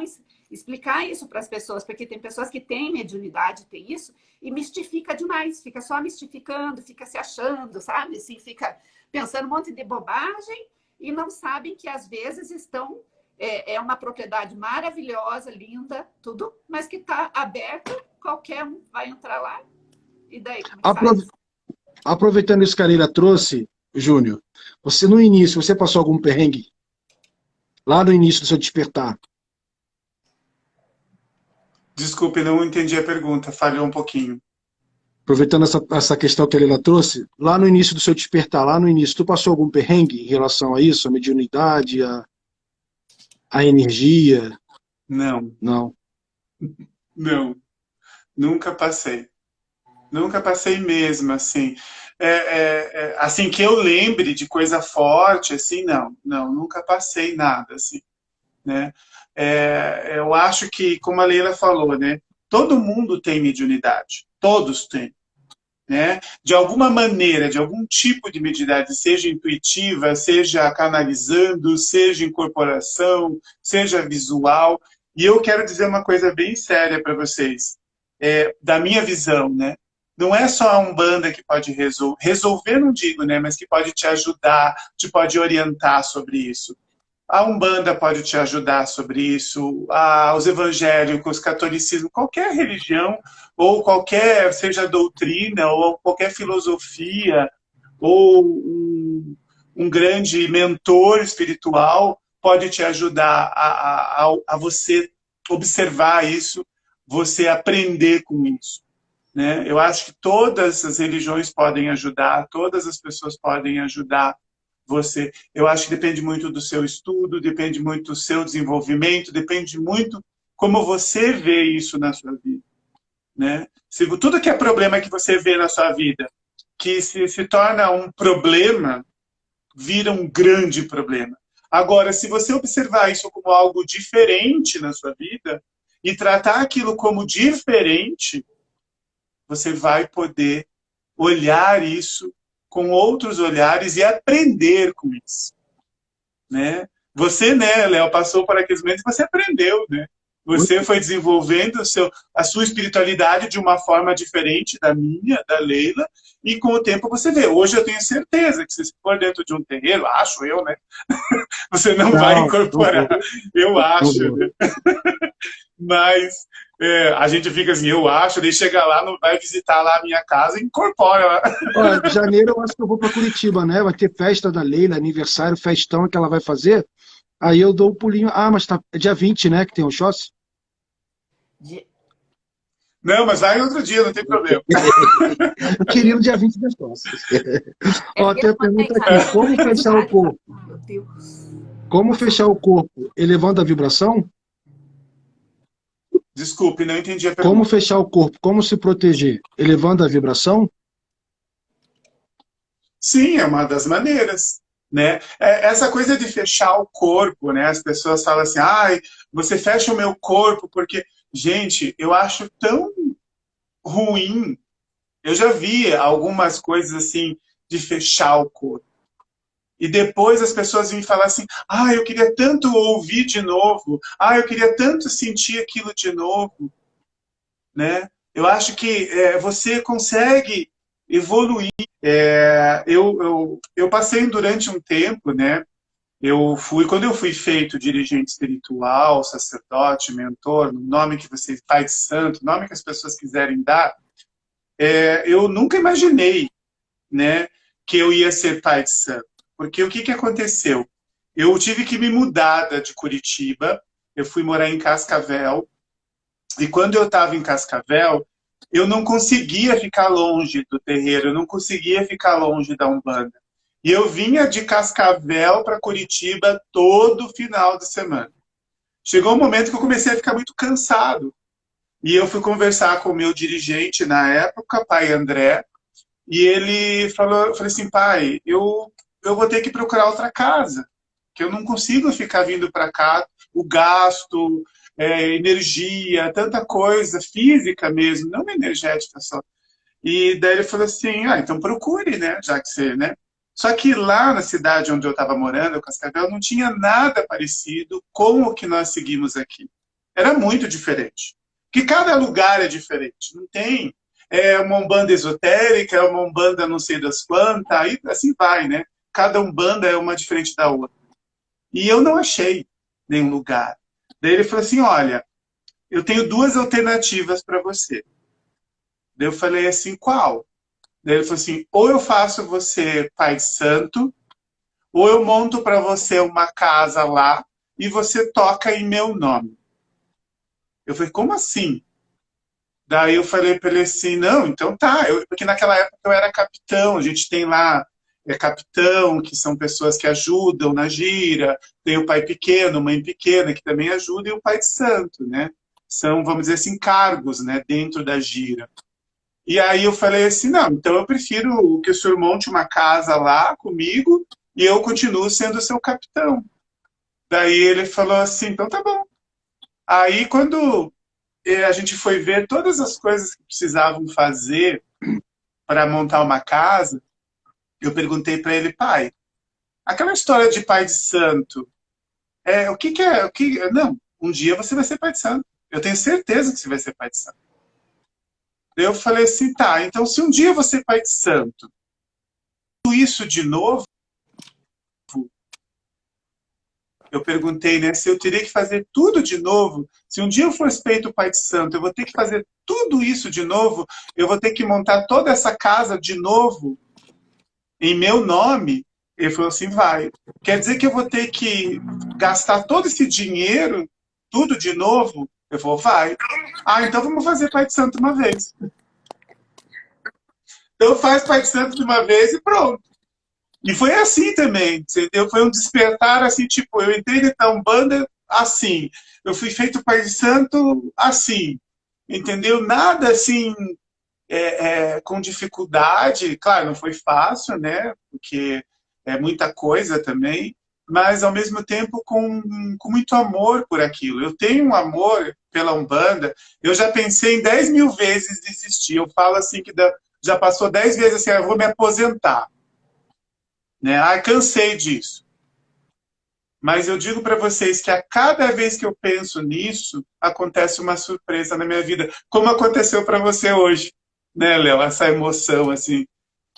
explicar isso para as pessoas, porque tem pessoas que têm mediunidade, tem isso, e mistifica demais, fica só mistificando, fica se achando, sabe? Assim, fica pensando um monte de bobagem e não sabem que às vezes estão uma propriedade maravilhosa, linda, tudo, mas que está aberto, qualquer um vai entrar lá. E daí, como que Apro- faz? Aproveitando isso que a Leila trouxe, Júnior, você no início, você passou algum perrengue? Lá no início do seu despertar. desculpe, não entendi a pergunta, falhou um pouquinho. Aproveitando essa questão que a Leila trouxe, lá no início do seu despertar, lá no início, tu passou algum perrengue em relação a isso? A mediunidade, a energia? Não, Não. não, nunca passei. Nunca passei mesmo, assim. Assim que eu lembre de coisa forte, assim, não, nunca passei nada, assim, né? Eu acho que, como a Leila falou, né? Todo mundo tem mediunidade, todos têm, né? De alguma maneira, de algum tipo de mediunidade, seja intuitiva, seja canalizando, seja incorporação, seja visual. E eu quero dizer uma coisa bem séria para vocês, da minha visão, né? Não é só a Umbanda que pode resolver, não digo, né? Mas que pode te ajudar, te pode orientar sobre isso. A Umbanda pode te ajudar sobre isso, os evangélicos, catolicismo, qualquer religião, ou qualquer, seja doutrina, ou qualquer filosofia, ou um grande mentor espiritual pode te ajudar a você observar isso, você aprender com isso. Né? Eu acho que todas as religiões podem ajudar, todas as pessoas podem ajudar você. Eu acho que depende muito do seu estudo, depende muito do seu desenvolvimento, depende muito como você vê isso na sua vida. Né? Se tudo que é problema que você vê na sua vida, que se torna um problema, vira um grande problema. Agora, se você observar isso como algo diferente na sua vida e tratar aquilo como diferente, você vai poder olhar isso com outros olhares e aprender com isso, né? Você, né, Léo, passou por aqueles momentos e você aprendeu, né? Você foi desenvolvendo a sua espiritualidade de uma forma diferente da minha, da Leila, e com o tempo você vê. Hoje eu tenho certeza que se for dentro de um terreiro, acho eu, né? Você não vai incorporar, eu acho, né? Mas a gente fica assim, eu acho, daí chega lá, não vai visitar lá a minha casa e incorpora lá. Olha, em janeiro eu acho que eu vou para Curitiba, né? Vai ter festa da Leila, aniversário, festão que ela vai fazer. Aí eu dou um pulinho. Ah, mas tá é dia 20, né? Que tem o shows. Não, mas vai outro dia, não tem problema. Eu queria o dia 20 das costas. Ó, tem a pergunta aqui. Como fechar o corpo? Meu Deus. Como fechar o corpo? Elevando a vibração? Desculpe, não entendi a pergunta. Como fechar o corpo? Como se proteger? Elevando a vibração? Sim, é uma das maneiras, né? Essa coisa de fechar o corpo, né? As pessoas falam assim, ai, você fecha o meu corpo porque... Gente, eu acho tão ruim. Eu já vi algumas coisas assim de fechar o corpo. E depois as pessoas vêm falar assim, ah, eu queria tanto ouvir de novo, ah, eu queria tanto sentir aquilo de novo, né? Eu acho que você consegue evoluir. Eu passei durante um tempo, né? Quando eu fui feito dirigente espiritual, sacerdote, mentor, no nome que vocês, pai de santo, nome que as pessoas quiserem dar, eu nunca imaginei, né, que eu ia ser pai de santo. Porque o que aconteceu? Eu tive que me mudar de Curitiba, eu fui morar em Cascavel, e quando eu estava em Cascavel, eu não conseguia ficar longe do terreiro, eu não conseguia ficar longe da Umbanda. E eu vinha de Cascavel para Curitiba todo final de semana. Chegou um momento que eu comecei a ficar muito cansado. E eu fui conversar com o meu dirigente na época, pai André, e ele falou, eu falei assim, pai, eu vou ter que procurar outra casa, que eu não consigo ficar vindo para cá, o gasto, energia, tanta coisa, física mesmo, não energética só. E daí ele falou assim, então procure, né, já que você, né? Só que lá na cidade onde eu estava morando, Cascavel, não tinha nada parecido com o que nós seguimos aqui. Era muito diferente. Porque cada lugar é diferente. Não tem uma umbanda esotérica, é uma umbanda não sei das quantas, aí assim vai, né? Cada umbanda é uma diferente da outra. E eu não achei nenhum lugar. Daí ele falou assim, olha, eu tenho duas alternativas para você. Daí eu falei assim, qual? Daí ele falou assim, ou eu faço você pai de santo, ou eu monto para você uma casa lá e você toca em meu nome. Eu falei, como assim? Daí eu falei para ele assim, não, então tá. Porque naquela época eu era capitão, a gente tem lá capitão, que são pessoas que ajudam na gira, tem o pai pequeno, mãe pequena, que também ajuda, e o pai de santo, né? São, vamos dizer assim, cargos, né, dentro da gira. E aí eu falei assim, não, então eu prefiro que o senhor monte uma casa lá comigo e eu continuo sendo seu capitão. Daí ele falou assim, então tá bom. Aí quando a gente foi ver todas as coisas que precisavam fazer para montar uma casa, eu perguntei para ele, pai, aquela história de pai de santo, o que é? Não, um dia você vai ser pai de santo. Eu tenho certeza que você vai ser pai de santo. Eu falei assim, tá, então se um dia você pai de santo, isso de novo, eu perguntei, né, se eu teria que fazer tudo de novo, se um dia eu for feito pai de santo, eu vou ter que fazer tudo isso de novo, eu vou ter que montar toda essa casa de novo, em meu nome? Ele falou assim, vai. Quer dizer que eu vou ter que gastar todo esse dinheiro, tudo de novo? Eu falei, vai. Então vamos fazer pai de santo uma vez. Então faz pai de santo de uma vez e pronto. E foi assim também, entendeu? Foi um despertar assim, tipo, eu entrei dentro da Umbanda assim, eu fui feito pai de santo assim, entendeu? Nada assim com dificuldade, claro, não foi fácil, né? Porque é muita coisa também, mas ao mesmo tempo com muito amor por aquilo. Eu tenho um amor pela Umbanda, eu já pensei em 10 mil vezes desistir. Eu falo assim que já passou 10 vezes assim, eu vou me aposentar. né? Ah, cansei disso. Mas eu digo para vocês que a cada vez que eu penso nisso, acontece uma surpresa na minha vida, como aconteceu para você hoje, né, Léo? Essa emoção, assim.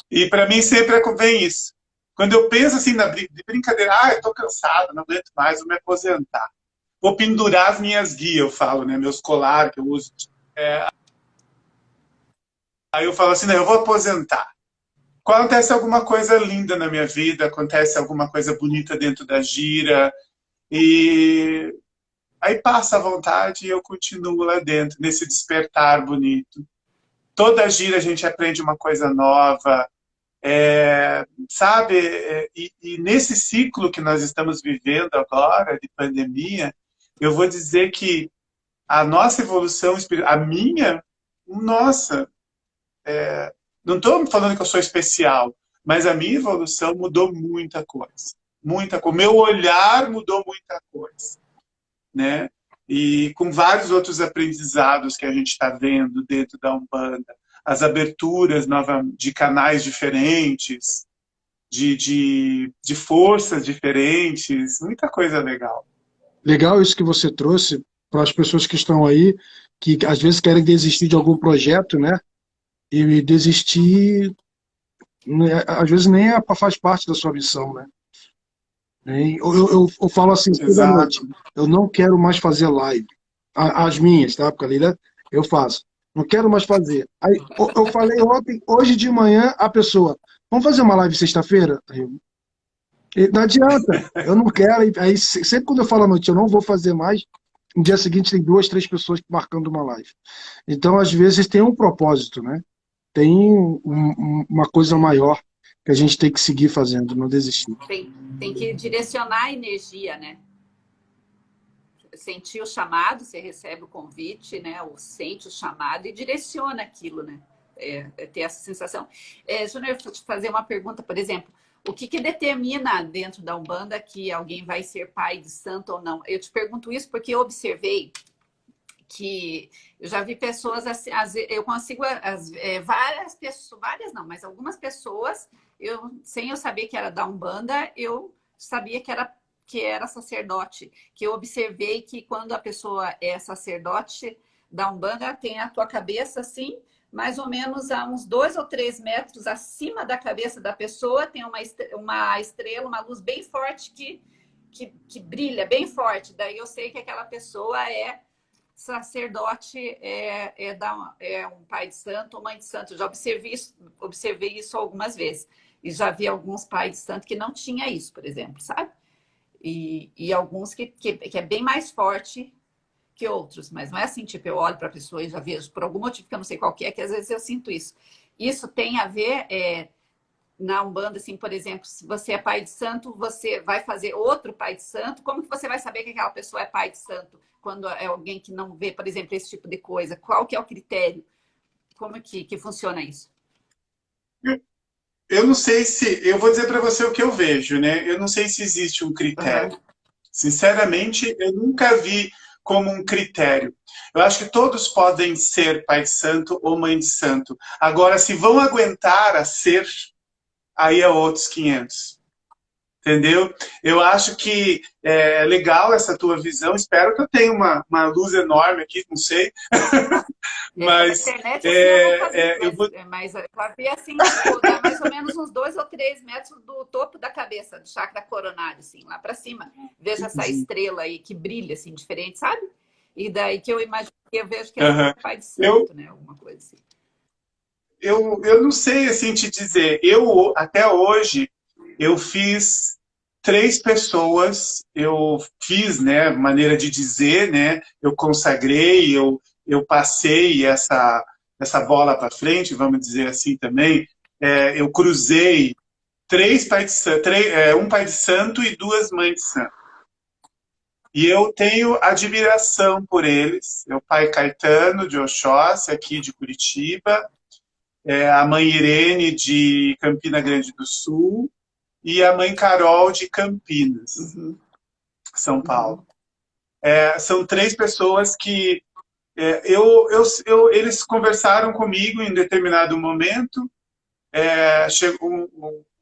E para mim sempre vem isso. Quando eu penso assim na brincadeira, ah, eu tô cansado, não aguento mais, vou me aposentar. Vou pendurar as minhas guias, eu falo, né, meus colares que eu uso. Aí eu falo assim, não, eu vou aposentar. Acontece alguma coisa linda na minha vida, acontece alguma coisa bonita dentro da gira, e aí passa a vontade e eu continuo lá dentro, nesse despertar bonito. Toda gira a gente aprende uma coisa nova, sabe? E nesse ciclo que nós estamos vivendo agora, de pandemia, eu vou dizer que a nossa evolução espiritual, a minha, nossa, não estou falando que eu sou especial, mas a minha evolução mudou muita coisa. Muita coisa. Meu olhar mudou muita coisa, né? E com vários outros aprendizados que a gente está vendo dentro da Umbanda, as aberturas de canais diferentes, de forças diferentes, muita coisa legal. Legal isso que você trouxe para as pessoas que estão aí, que às vezes querem desistir de algum projeto, né? E desistir, né, às vezes nem faz parte da sua missão, né? Eu falo assim, toda noite, Exato. eu não quero mais fazer live. As minhas, tá? Porque ali, né, eu faço. Não quero mais fazer. Aí eu falei ontem, hoje de manhã, a pessoa, vamos fazer uma live sexta-feira? Não adianta, eu não quero. Aí sempre quando eu falo à noite, eu não vou fazer mais, no dia seguinte tem 2, 3 pessoas marcando uma live. Então, às vezes, tem um propósito, né? Tem uma coisa maior que a gente tem que seguir fazendo, não desistir. Tem que direcionar a energia, né? Sentir o chamado, você recebe o convite, né? Ou sente o chamado e direciona aquilo, né? Ter essa sensação. Júnior, vou te fazer uma pergunta, por exemplo, o que determina dentro da Umbanda que alguém vai ser pai de santo ou não? Eu te pergunto isso porque eu observei que eu já vi pessoas assim, eu consigo várias pessoas, várias não, mas algumas pessoas, sem eu saber que era da Umbanda, eu sabia que era sacerdote, que eu observei que quando a pessoa é sacerdote da Umbanda, tem a tua cabeça assim, mais ou menos a uns 2 ou 3 metros acima da cabeça da pessoa, tem uma estrela, uma luz bem forte que brilha bem forte. Daí eu sei que aquela pessoa é sacerdote, é um pai de santo ou mãe de santo. Eu já observei isso algumas vezes. E já vi alguns pais de santo que não tinha isso, por exemplo, sabe? E alguns que é bem mais forte que outros, mas não é assim, tipo, eu olho para a pessoa e já vejo, por algum motivo que eu não sei qual que às vezes eu sinto isso. Isso tem a ver na Umbanda, assim, por exemplo, se você é pai de santo, você vai fazer outro pai de santo, como que você vai saber que aquela pessoa é pai de santo quando é alguém que não vê, por exemplo, esse tipo de coisa? Qual que é o critério? Como que funciona isso? Eu não sei se... Eu vou dizer para você o que eu vejo, né? Eu não sei se existe um critério. Uhum. Sinceramente, eu nunca vi como um critério. Eu acho que todos podem ser pai de santo ou mãe de santo. Agora, se vão aguentar a ser, aí é outros 500. Entendeu? Eu acho que é legal essa tua visão. Espero que eu tenha uma luz enorme aqui, não sei. Pela Mas internet, assim, eu não fazia, eu vou... mas eu vi assim, tipo, dá mais ou menos uns 2 ou 3 metros do topo da cabeça, do chakra coronário, assim, lá para cima. Vejo essa estrela aí que brilha, assim, diferente, sabe? E daí que eu imagino, eu vejo que é pai de santo, né? Alguma coisa assim. Eu não sei, assim, te dizer. Eu, até hoje, eu fiz 3 pessoas, eu fiz, né, maneira de dizer, né, eu consagrei, eu passei essa bola para frente, vamos dizer assim também, eu cruzei 3 pais de santo, um pai de santo e 2 mães de santo. E eu tenho admiração por eles. O pai Caetano de Oxóssi, aqui de Curitiba, a mãe Irene de Campina Grande do Sul e a mãe Carol de Campinas, São Paulo. São 3 pessoas que eles conversaram comigo em determinado momento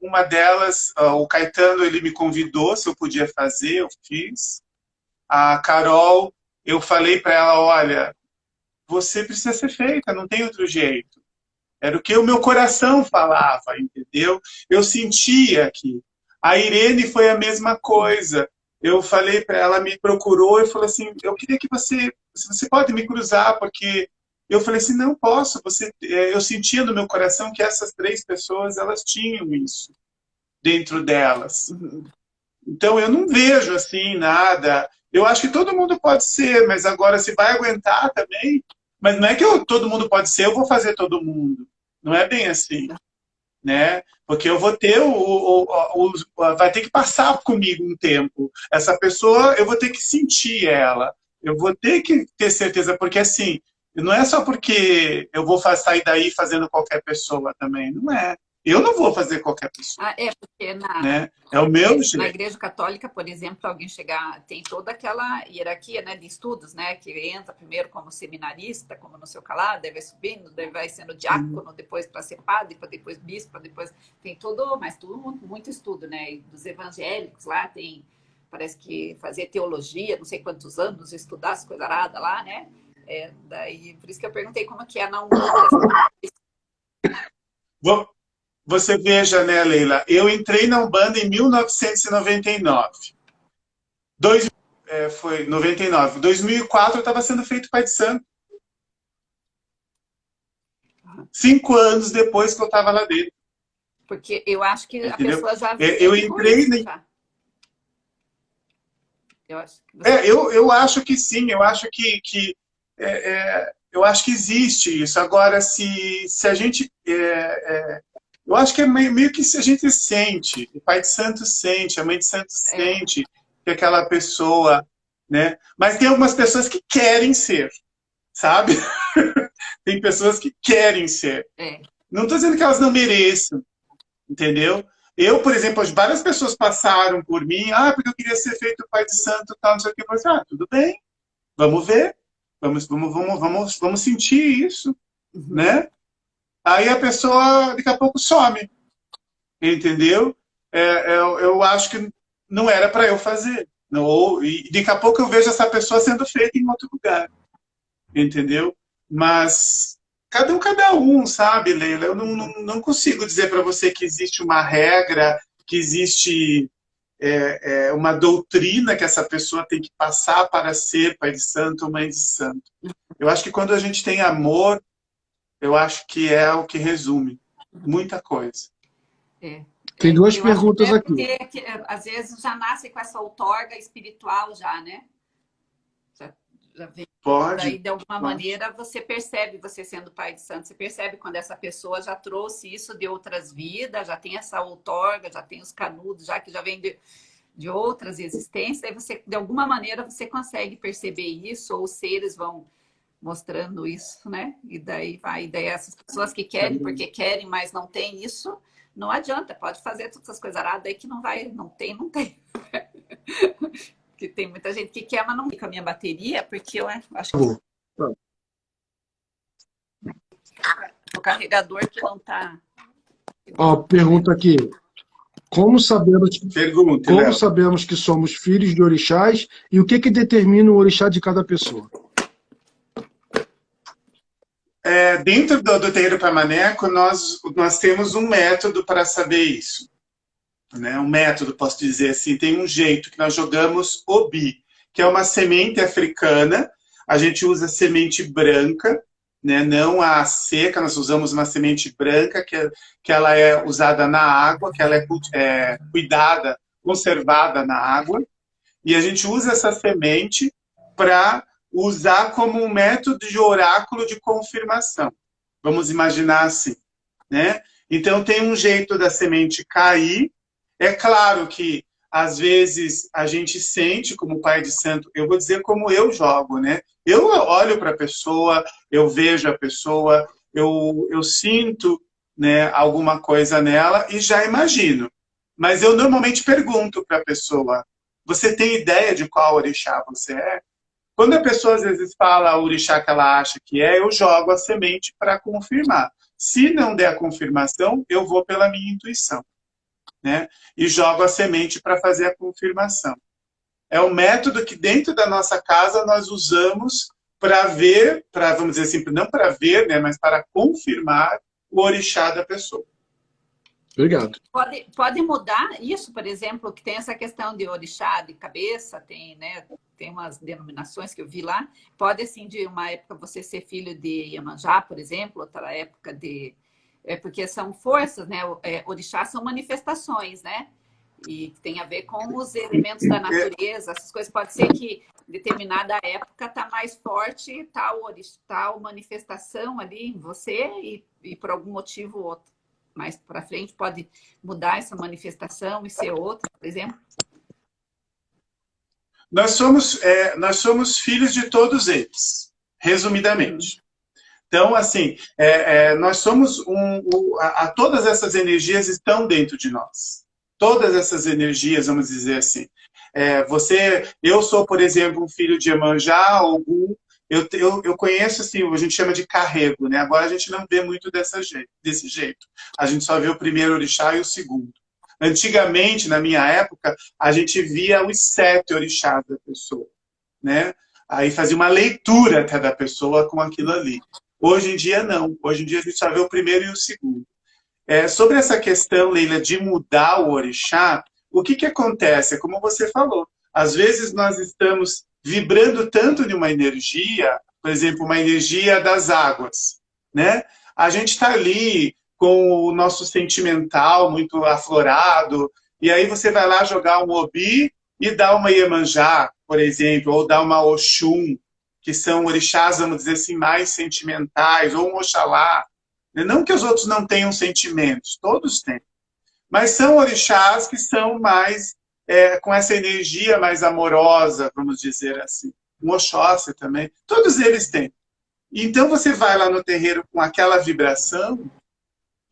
Uma delas, o Caetano, ele me convidou se eu podia fazer, eu fiz. A Carol, eu falei para ela, olha, você precisa ser feita, não tem outro jeito. Era o que o meu coração falava, entendeu? Eu sentia que. A Irene foi a mesma coisa. Eu falei para ela, me procurou e falou assim, eu queria que você pode me cruzar, porque eu falei assim, não posso. Eu sentia no meu coração que essas 3 pessoas, elas tinham isso dentro delas. Então eu não vejo assim nada. Eu acho que todo mundo pode ser, mas agora se vai aguentar também. Mas não é que todo mundo pode ser, eu vou fazer todo mundo. Não é bem assim, né? Porque eu vou ter vai ter que passar comigo um tempo. Essa pessoa, eu vou ter que sentir ela. Eu vou ter que ter certeza, porque assim, não é só porque eu vou sair daí fazendo qualquer pessoa também, não é. Eu não vou fazer qualquer pessoa. Porque né? É o meu na jeito. Igreja Católica, por exemplo, alguém chegar, tem toda aquela hierarquia, né, de estudos, né, que entra primeiro como seminarista, como no seu calar, daí vai subindo, daí vai sendo diácono, depois para ser padre, depois bispo, depois tem todo, mas tudo muito estudo, né? E dos evangélicos lá tem, parece que fazer teologia, não sei quantos anos, estudar as coisas aradas lá, né? Daí, por isso que eu perguntei como que é na Umbanda. Você veja, né, Leila? Eu entrei na Umbanda em 1999. Foi 99. 2004 eu estava sendo feito pai de santo. 5 anos depois que eu estava lá dentro. Porque eu acho que entendeu? A pessoa já eu entrei isso, já. Eu acho que sim. Eu acho que eu acho que existe isso. Agora, se a gente eu acho que é meio que se a gente sente, o pai de santo sente, a mãe de santo sente que aquela pessoa, né? Mas tem algumas pessoas que querem ser, sabe? Tem pessoas que querem ser. Não estou dizendo que elas não mereçam, entendeu? Eu, por exemplo, várias pessoas passaram por mim, porque eu queria ser feito pai de santo, tal, não sei o que. Eu falei, tudo bem, vamos ver, vamos sentir isso, né? Aí a pessoa, daqui a pouco, some. Entendeu? Eu acho que não era para eu fazer. E daqui a pouco eu vejo essa pessoa sendo feita em outro lugar. Entendeu? Mas cada um, sabe, Leila? Eu não consigo dizer para você que existe uma regra, que existe uma doutrina que essa pessoa tem que passar para ser pai de santo ou mãe de santo. Eu acho que quando a gente tem amor, eu acho que é o que resume muita coisa. Tem 2 perguntas aqui. Porque, às vezes já nasce com essa outorga espiritual já, né? Já vem. Pode. Daí, de alguma maneira, você percebe, você sendo pai de santo, você percebe quando essa pessoa já trouxe isso de outras vidas, já tem essa outorga, já tem os canudos, já que já vem de outras existências, aí você, de alguma maneira, você consegue perceber isso, ou os seres vão mostrando isso, né? E daí essas pessoas que querem, porque querem, mas não tem isso, não adianta, pode fazer todas essas coisas aradas aí que não vai, não tem. Porque tem muita gente que quer, mas não fica a minha bateria, porque eu acho que o carregador que não tá. Pergunta aqui. Como sabemos que somos filhos de orixás e o que determina o orixá de cada pessoa? Dentro do terreiro Parmaneco, nós temos um método para saber isso. Né? Um método, posso dizer assim, tem um jeito que nós jogamos obi, que é uma semente africana. A gente usa semente branca, né? Não a seca, nós usamos uma semente branca que ela é usada na água, que ela é cuidada, conservada na água. E a gente usa essa semente para usar como um método de oráculo de confirmação. Vamos imaginar assim, né? Então tem um jeito da semente cair. É claro que, às vezes, a gente sente como pai de santo, eu vou dizer como eu jogo, né? Eu olho para a pessoa, eu vejo a pessoa, eu sinto, né, alguma coisa nela e já imagino. Mas eu normalmente pergunto para a pessoa, você tem ideia de qual orixá você é? Quando a pessoa, às vezes, fala o orixá que ela acha que é, eu jogo a semente para confirmar. Se não der a confirmação, eu vou pela minha intuição, né? E jogo a semente para fazer a confirmação. É um método que dentro da nossa casa nós usamos para ver, vamos dizer assim, não para ver, né, mas para confirmar o orixá da pessoa. Obrigado. Pode mudar isso, por exemplo, que tem essa questão de orixá de cabeça, tem, né, tem umas denominações que eu vi lá. Pode, assim, de uma época você ser filho de Iemanjá, por exemplo, outra época de... porque são forças, né? Orixá são manifestações, né? E tem a ver com os elementos da natureza, essas coisas. Pode ser que em determinada época está mais forte tal manifestação ali em você e por algum motivo outro. Mais para frente pode mudar essa manifestação e ser outra, por exemplo? Nós somos filhos de todos eles, resumidamente. Então, assim, nós somos todas essas energias estão dentro de nós. Todas essas energias, vamos dizer assim. Eu sou, por exemplo, um filho de Iemanjá, Ogum. Eu conheço, assim, a gente chama de carrego, né? Agora a gente não vê muito desse jeito. A gente só vê o primeiro orixá e o segundo. Antigamente, na minha época, a gente via os 7 orixás da pessoa, né? Aí fazia uma leitura até da pessoa com aquilo ali. Hoje em dia, não. Hoje em dia, a gente só vê o primeiro e o segundo. Sobre essa questão, Leila, de mudar o orixá, o que acontece? É como você falou. Às vezes, nós estamos vibrando tanto de uma energia, por exemplo, uma energia das águas, né? A gente está ali com o nosso sentimental muito aflorado, e aí você vai lá jogar um Obi e dá uma Iemanjá, por exemplo, ou dá uma Oxum, que são orixás, vamos dizer assim, mais sentimentais, ou um Oxalá. Não que os outros não tenham sentimentos, todos têm. Mas são orixás que são mais, com essa energia mais amorosa, vamos dizer assim. Um Oxóssi também, todos eles têm. Então você vai lá no terreiro com aquela vibração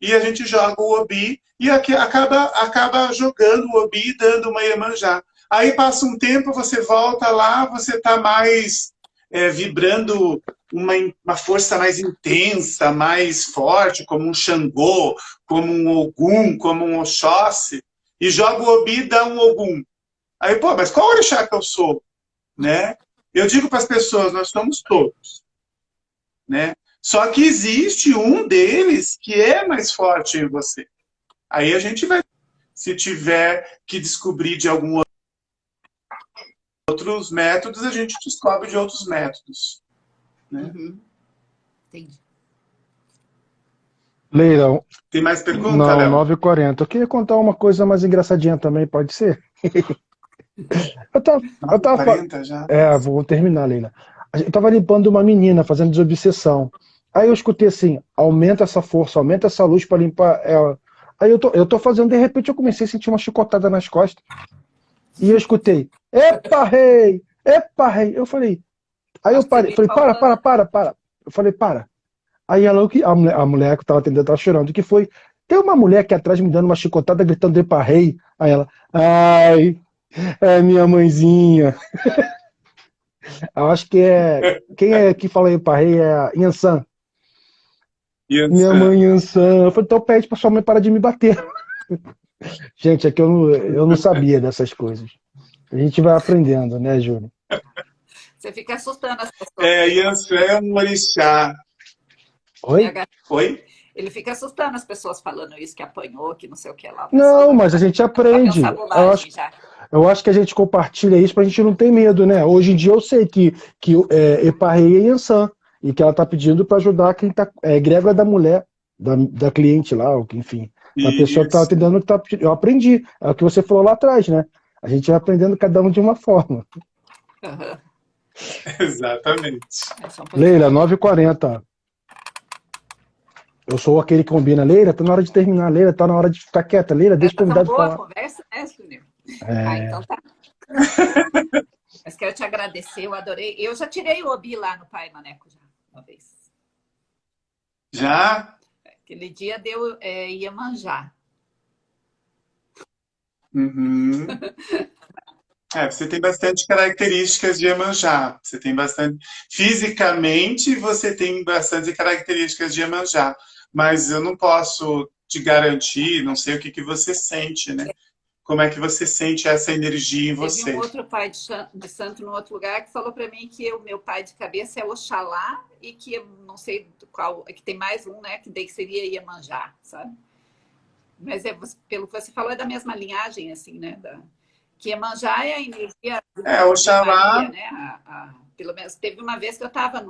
e a gente joga o Obi e acaba jogando o Obi e dando uma Iemanjá. Aí passa um tempo, você volta lá, você está mais vibrando uma força mais intensa, mais forte, como um Xangô, como um Ogum, como um Oxóssi, e joga o Obi e dá um Ogum. Aí, pô, mas qual orixá que eu sou? Né? Eu digo para as pessoas, nós somos todos. Né? Só que existe um deles que é mais forte em você. Aí a gente vai, se tiver que descobrir de algum outros métodos, a gente descobre de outros métodos. Né? Entendi. Leila, tem mais perguntas? Não, Léo? 9h40. Eu queria contar uma coisa mais engraçadinha também, pode ser? Eu tava 40 já? vou terminar, Leila. Eu tava limpando uma menina, fazendo desobsessão. Aí eu escutei assim, aumenta essa força, aumenta essa luz para limpar ela. Aí eu tô fazendo, de repente eu comecei a sentir uma chicotada nas costas. E eu escutei, epa, rei! Epa, rei! Eu falei, aí eu parei, falei, para. Eu falei, para. Aí a mulher que tava atendendo tava chorando. O que foi? Tem uma mulher aqui atrás me dando uma chicotada, gritando epa, rei. Aí ela, ai, é minha mãezinha. Eu acho que quem é que fala epa, rei é a Yansan. Minha mãe Yansan. Eu falei, então pede pra sua mãe parar de me bater. Gente, é que eu não sabia dessas coisas. A gente vai aprendendo, né, Júlio? Você fica assustando as pessoas. Yansan é um orixá. Oi? Oi? Ele fica assustando as pessoas falando isso, que apanhou, que não sei o que lá. Não, mas a gente aprende. Eu acho que a gente compartilha isso pra gente não ter medo, né? Hoje em dia eu sei que Eparrei é Yansan, e que ela tá pedindo para ajudar quem tá... egrégora da mulher, da cliente lá, ou que, enfim. A pessoa que tá atendendo que tá pedindo. Eu aprendi. É o que você falou lá atrás, né? A gente vai aprendendo cada um de uma forma. Uhum. Exatamente. Leila, 9h40. Eu sou aquele que combina. Leila, tá na hora de terminar. Leila, tá na hora de ficar quieta. Leila, deixa o convidado falar. Boa conversa, né, Júnior? Então tá. Mas quero te agradecer, eu adorei. Eu já tirei o Obi lá no Pai Maneco já, uma vez. Já? Aquele dia deu Iemanjá. Uhum. Você tem bastante características de Iemanjá. Você tem bastante... Fisicamente, você tem bastante características de Iemanjá. mas eu não posso te garantir, não sei o que você sente, né? Como é que você sente essa energia em Teve um você? outro pai de santo no outro lugar que falou para mim que o meu pai de cabeça é Oxalá e que eu não sei qual, que tem mais um, né? Que daí seria Iemanjá, sabe? Mas pelo que você falou, é da mesma linhagem, assim, né? Que Iemanjá é a energia de Oxalá, Maria, né? Pelo menos teve uma vez que eu estava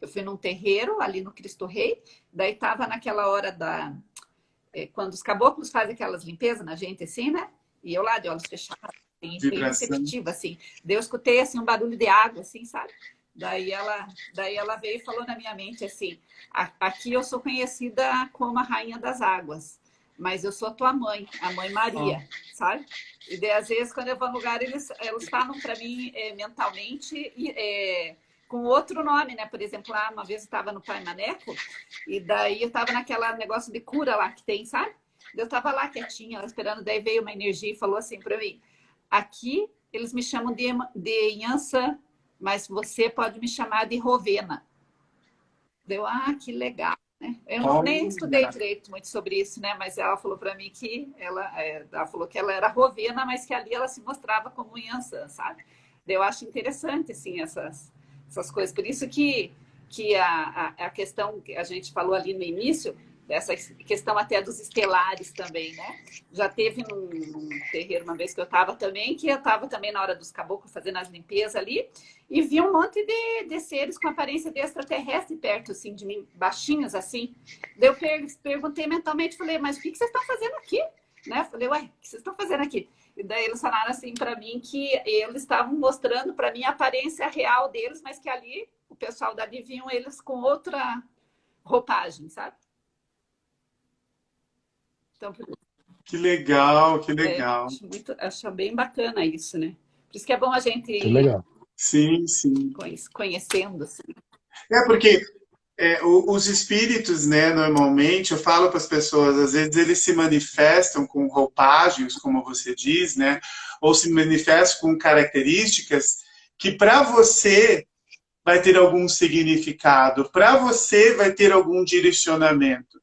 eu fui num terreiro ali no Cristo Rei, daí estava naquela hora quando os caboclos fazem aquelas limpezas na gente, assim, né? E eu lá de olhos fechados, assim, bem vibração. receptiva, assim. Daí eu escutei, assim, um barulho de água, assim, sabe? Daí ela veio e falou na minha mente, assim, aqui eu sou conhecida como a Rainha das Águas, mas eu sou a tua mãe, a Mãe Maria, sabe? E daí, às vezes, quando eu vou no lugar, eles falam para mim mentalmente com outro nome, né? Por exemplo, lá uma vez eu estava no Pai Maneco, e daí eu estava naquela negócio de cura lá que tem, sabe? Eu estava lá quietinha, esperando, daí veio uma energia e falou assim para mim, aqui eles me chamam de Inhança, mas você pode me chamar de Rovena. Deu, que legal. Né? Eu nem estudei direito muito sobre isso, né? Mas ela falou para mim que ela falou que ela era Rovena, mas que ali ela se mostrava como Inhança, sabe? Eu acho interessante, assim, essas coisas. Por isso que a questão que a gente falou ali no início, essa questão até dos estelares também, né? Já teve num terreiro uma vez que eu estava também, que eu estava também na hora dos caboclos fazendo as limpezas ali, e vi um monte de seres com aparência de extraterrestre perto, assim, de mim, baixinhos, assim. Daí eu perguntei mentalmente, falei, mas o que vocês estão fazendo aqui? Né? Falei, ué, o que vocês estão fazendo aqui? E daí eles falaram assim para mim que eles estavam mostrando para mim a aparência real deles, mas que ali o pessoal dali viam eles com outra roupagem, sabe? Então, Que legal, que legal. acho bem bacana isso, né? Por isso que é bom a gente Que ir legal. Sim, sim. conhecendo. Assim. Porque os espíritos, né, normalmente, eu falo para as pessoas, às vezes eles se manifestam com roupagens, como você diz, né, ou se manifestam com características que para você vai ter algum significado, para você vai ter algum direcionamento.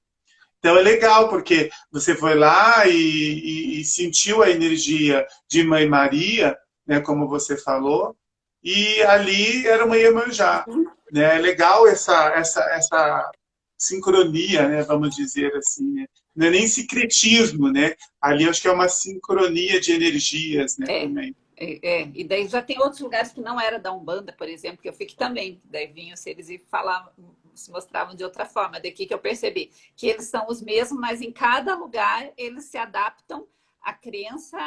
Então é legal, porque você foi lá e sentiu a energia de Mãe Maria, né, como você falou, e ali era uma Iemanjá. Né? É legal essa sincronia, né, vamos dizer assim. Né? Não é nem sincretismo, né? Ali acho que é uma sincronia de energias, né, também. E daí já tem outros lugares que não era da Umbanda, por exemplo, que eu fui que também. Daí vinham seres e falavam, se mostravam de outra forma. Daqui que eu percebi que eles são os mesmos, mas em cada lugar eles se adaptam à crença,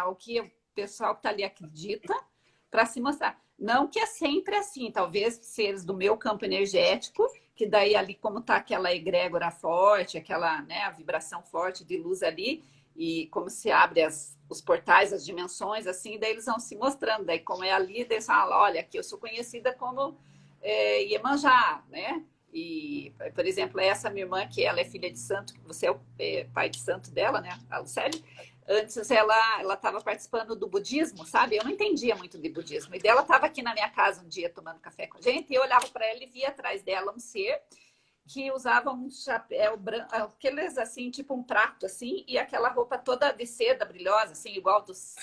ao que o pessoal que está ali acredita, para se mostrar. Não que é sempre assim, talvez seres do meu campo energético, que daí ali como está aquela egrégora forte, aquela, né, a vibração forte de luz ali, e como se abre os portais, as dimensões, assim, daí eles vão se mostrando. Daí, como é ali, eles falam, olha, aqui eu sou conhecida como Iemanjá, né? E, por exemplo, essa minha irmã, que ela é filha de santo, que você é pai de santo dela, né? A Lucélia. Antes ela estava participando do budismo, sabe? Eu não entendia muito de budismo. E dela estava aqui na minha casa um dia tomando café com a gente, e eu olhava para ela e via atrás dela um ser que usava um chapéu branco, aqueles assim, tipo um prato assim, e aquela roupa toda de seda brilhosa, assim, igual dos.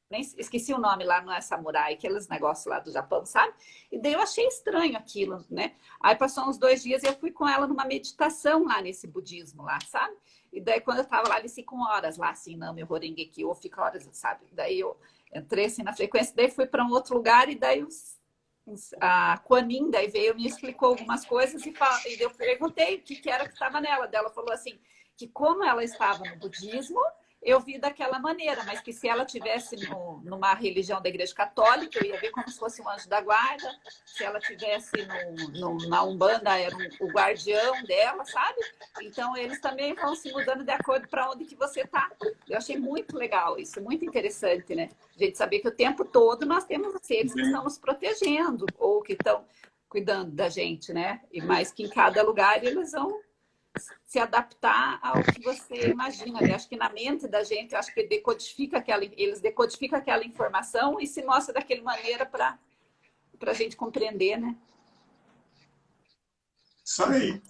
Nem esqueci o nome lá, não é samurai, aqueles negócios lá do Japão, sabe? E daí eu achei estranho aquilo, né? Aí passou uns 2 dias e eu fui com ela numa meditação lá nesse budismo lá, sabe? E daí quando eu tava lá, eles ficam horas lá, assim, não, meu Horengeki, ou fica horas, sabe? Daí eu entrei assim na frequência, daí fui para um outro lugar e daí a Kuanin daí veio me explicou algumas coisas e eu perguntei o que era que estava nela. Ela falou assim, que como ela estava no budismo, eu vi daquela maneira, mas que se ela tivesse numa religião da Igreja Católica, eu ia ver como se fosse um anjo da guarda. Se ela tivesse na Umbanda, era o guardião dela, sabe? Então, eles também vão se mudando de acordo para onde que você está. Eu achei muito legal isso, muito interessante, né? A gente saber que o tempo todo nós temos seres que estão nos protegendo ou que estão cuidando da gente, né? E mais que em cada lugar eles vão se adaptar ao que você imagina. Né? Acho que na mente da gente, eu acho que eles decodificam aquela informação e se mostra daquela maneira para a gente compreender, né? Isso aí.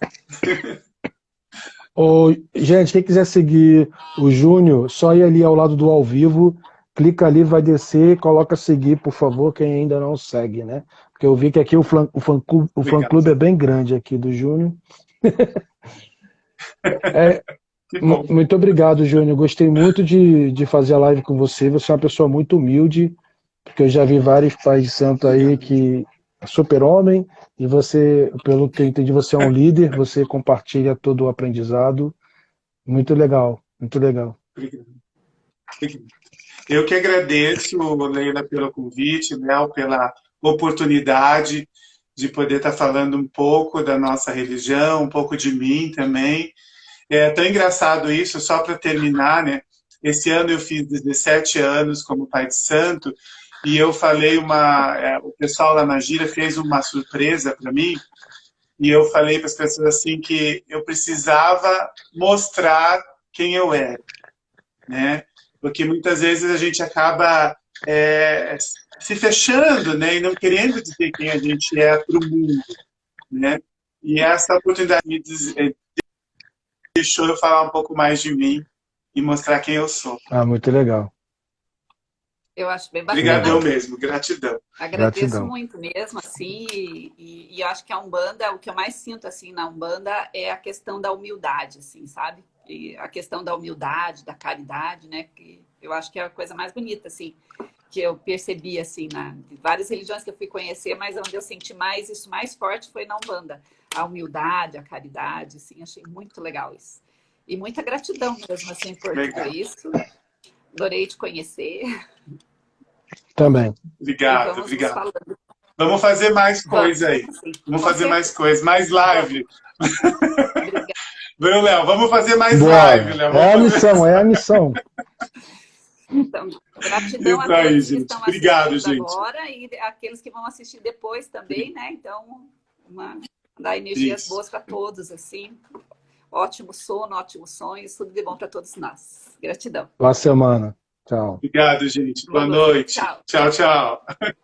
Ô, gente, quem quiser seguir o Júnior, só ir ali ao lado do ao vivo, clica ali, vai descer, coloca seguir, por favor, quem ainda não segue, né? Porque eu vi que aqui o Obrigado. fã-clube é bem grande aqui do Júnior. É, Que bom. muito obrigado, Júnior. Gostei muito de fazer a live com você. Você é uma pessoa muito humilde, porque eu já vi vários pais de santo aí que é super-homem, e você, pelo que eu entendi, você é um líder, você compartilha todo o aprendizado. Muito legal, muito legal. Obrigado. Eu que agradeço, Leila, pelo convite, Léo, pela oportunidade de poder estar falando um pouco da nossa religião, um pouco de mim também. É tão engraçado isso, só para terminar, né? Esse ano eu fiz 17 anos como pai de santo e eu falei o pessoal lá na gira fez uma surpresa para mim e eu falei para as pessoas assim que eu precisava mostrar quem eu era, né? Porque muitas vezes a gente acaba se fechando, né? E não querendo dizer quem a gente é para o mundo, né? E essa oportunidade deixou eu falar um pouco mais de mim e mostrar quem eu sou. Ah, muito legal. Eu acho bem Obrigadão bacana. mesmo, gratidão. Agradeço Gratidão. muito mesmo, assim, e eu acho que a Umbanda, o que eu mais sinto, assim, na Umbanda é a questão da humildade, assim, sabe? E a questão da humildade, da caridade, né? Que eu acho que é a coisa mais bonita, assim, que eu percebi, assim, na várias religiões que eu fui conhecer, mas onde eu senti mais isso mais forte foi na Umbanda. A humildade, a caridade, assim, achei muito legal isso. E muita gratidão mesmo, assim, por tudo Legal. isso. Adorei te conhecer. Também. E Obrigado, vamos nos obrigado. falando. Vamos fazer mais Vamos, coisa aí. vamos sim. Vamos Com fazer mais certeza. coisa, mais Vamos. live. Obrigada. Viu, Léo? Vamos fazer mais live, Bora. Léo. É Vamos a fazer missão, é a missão. Então, gratidão a isso aí, todos que gente. estão Obrigado, assistindo gente. agora e aqueles que vão assistir depois também, né? Então, dar energias Isso. boas para todos, assim. Ótimo sono, ótimos sonhos, tudo de bom para todos nós. Gratidão. Boa semana. Tchau. Obrigado, gente. Boa Boa noite. noite. Tchau. Tchau, tchau.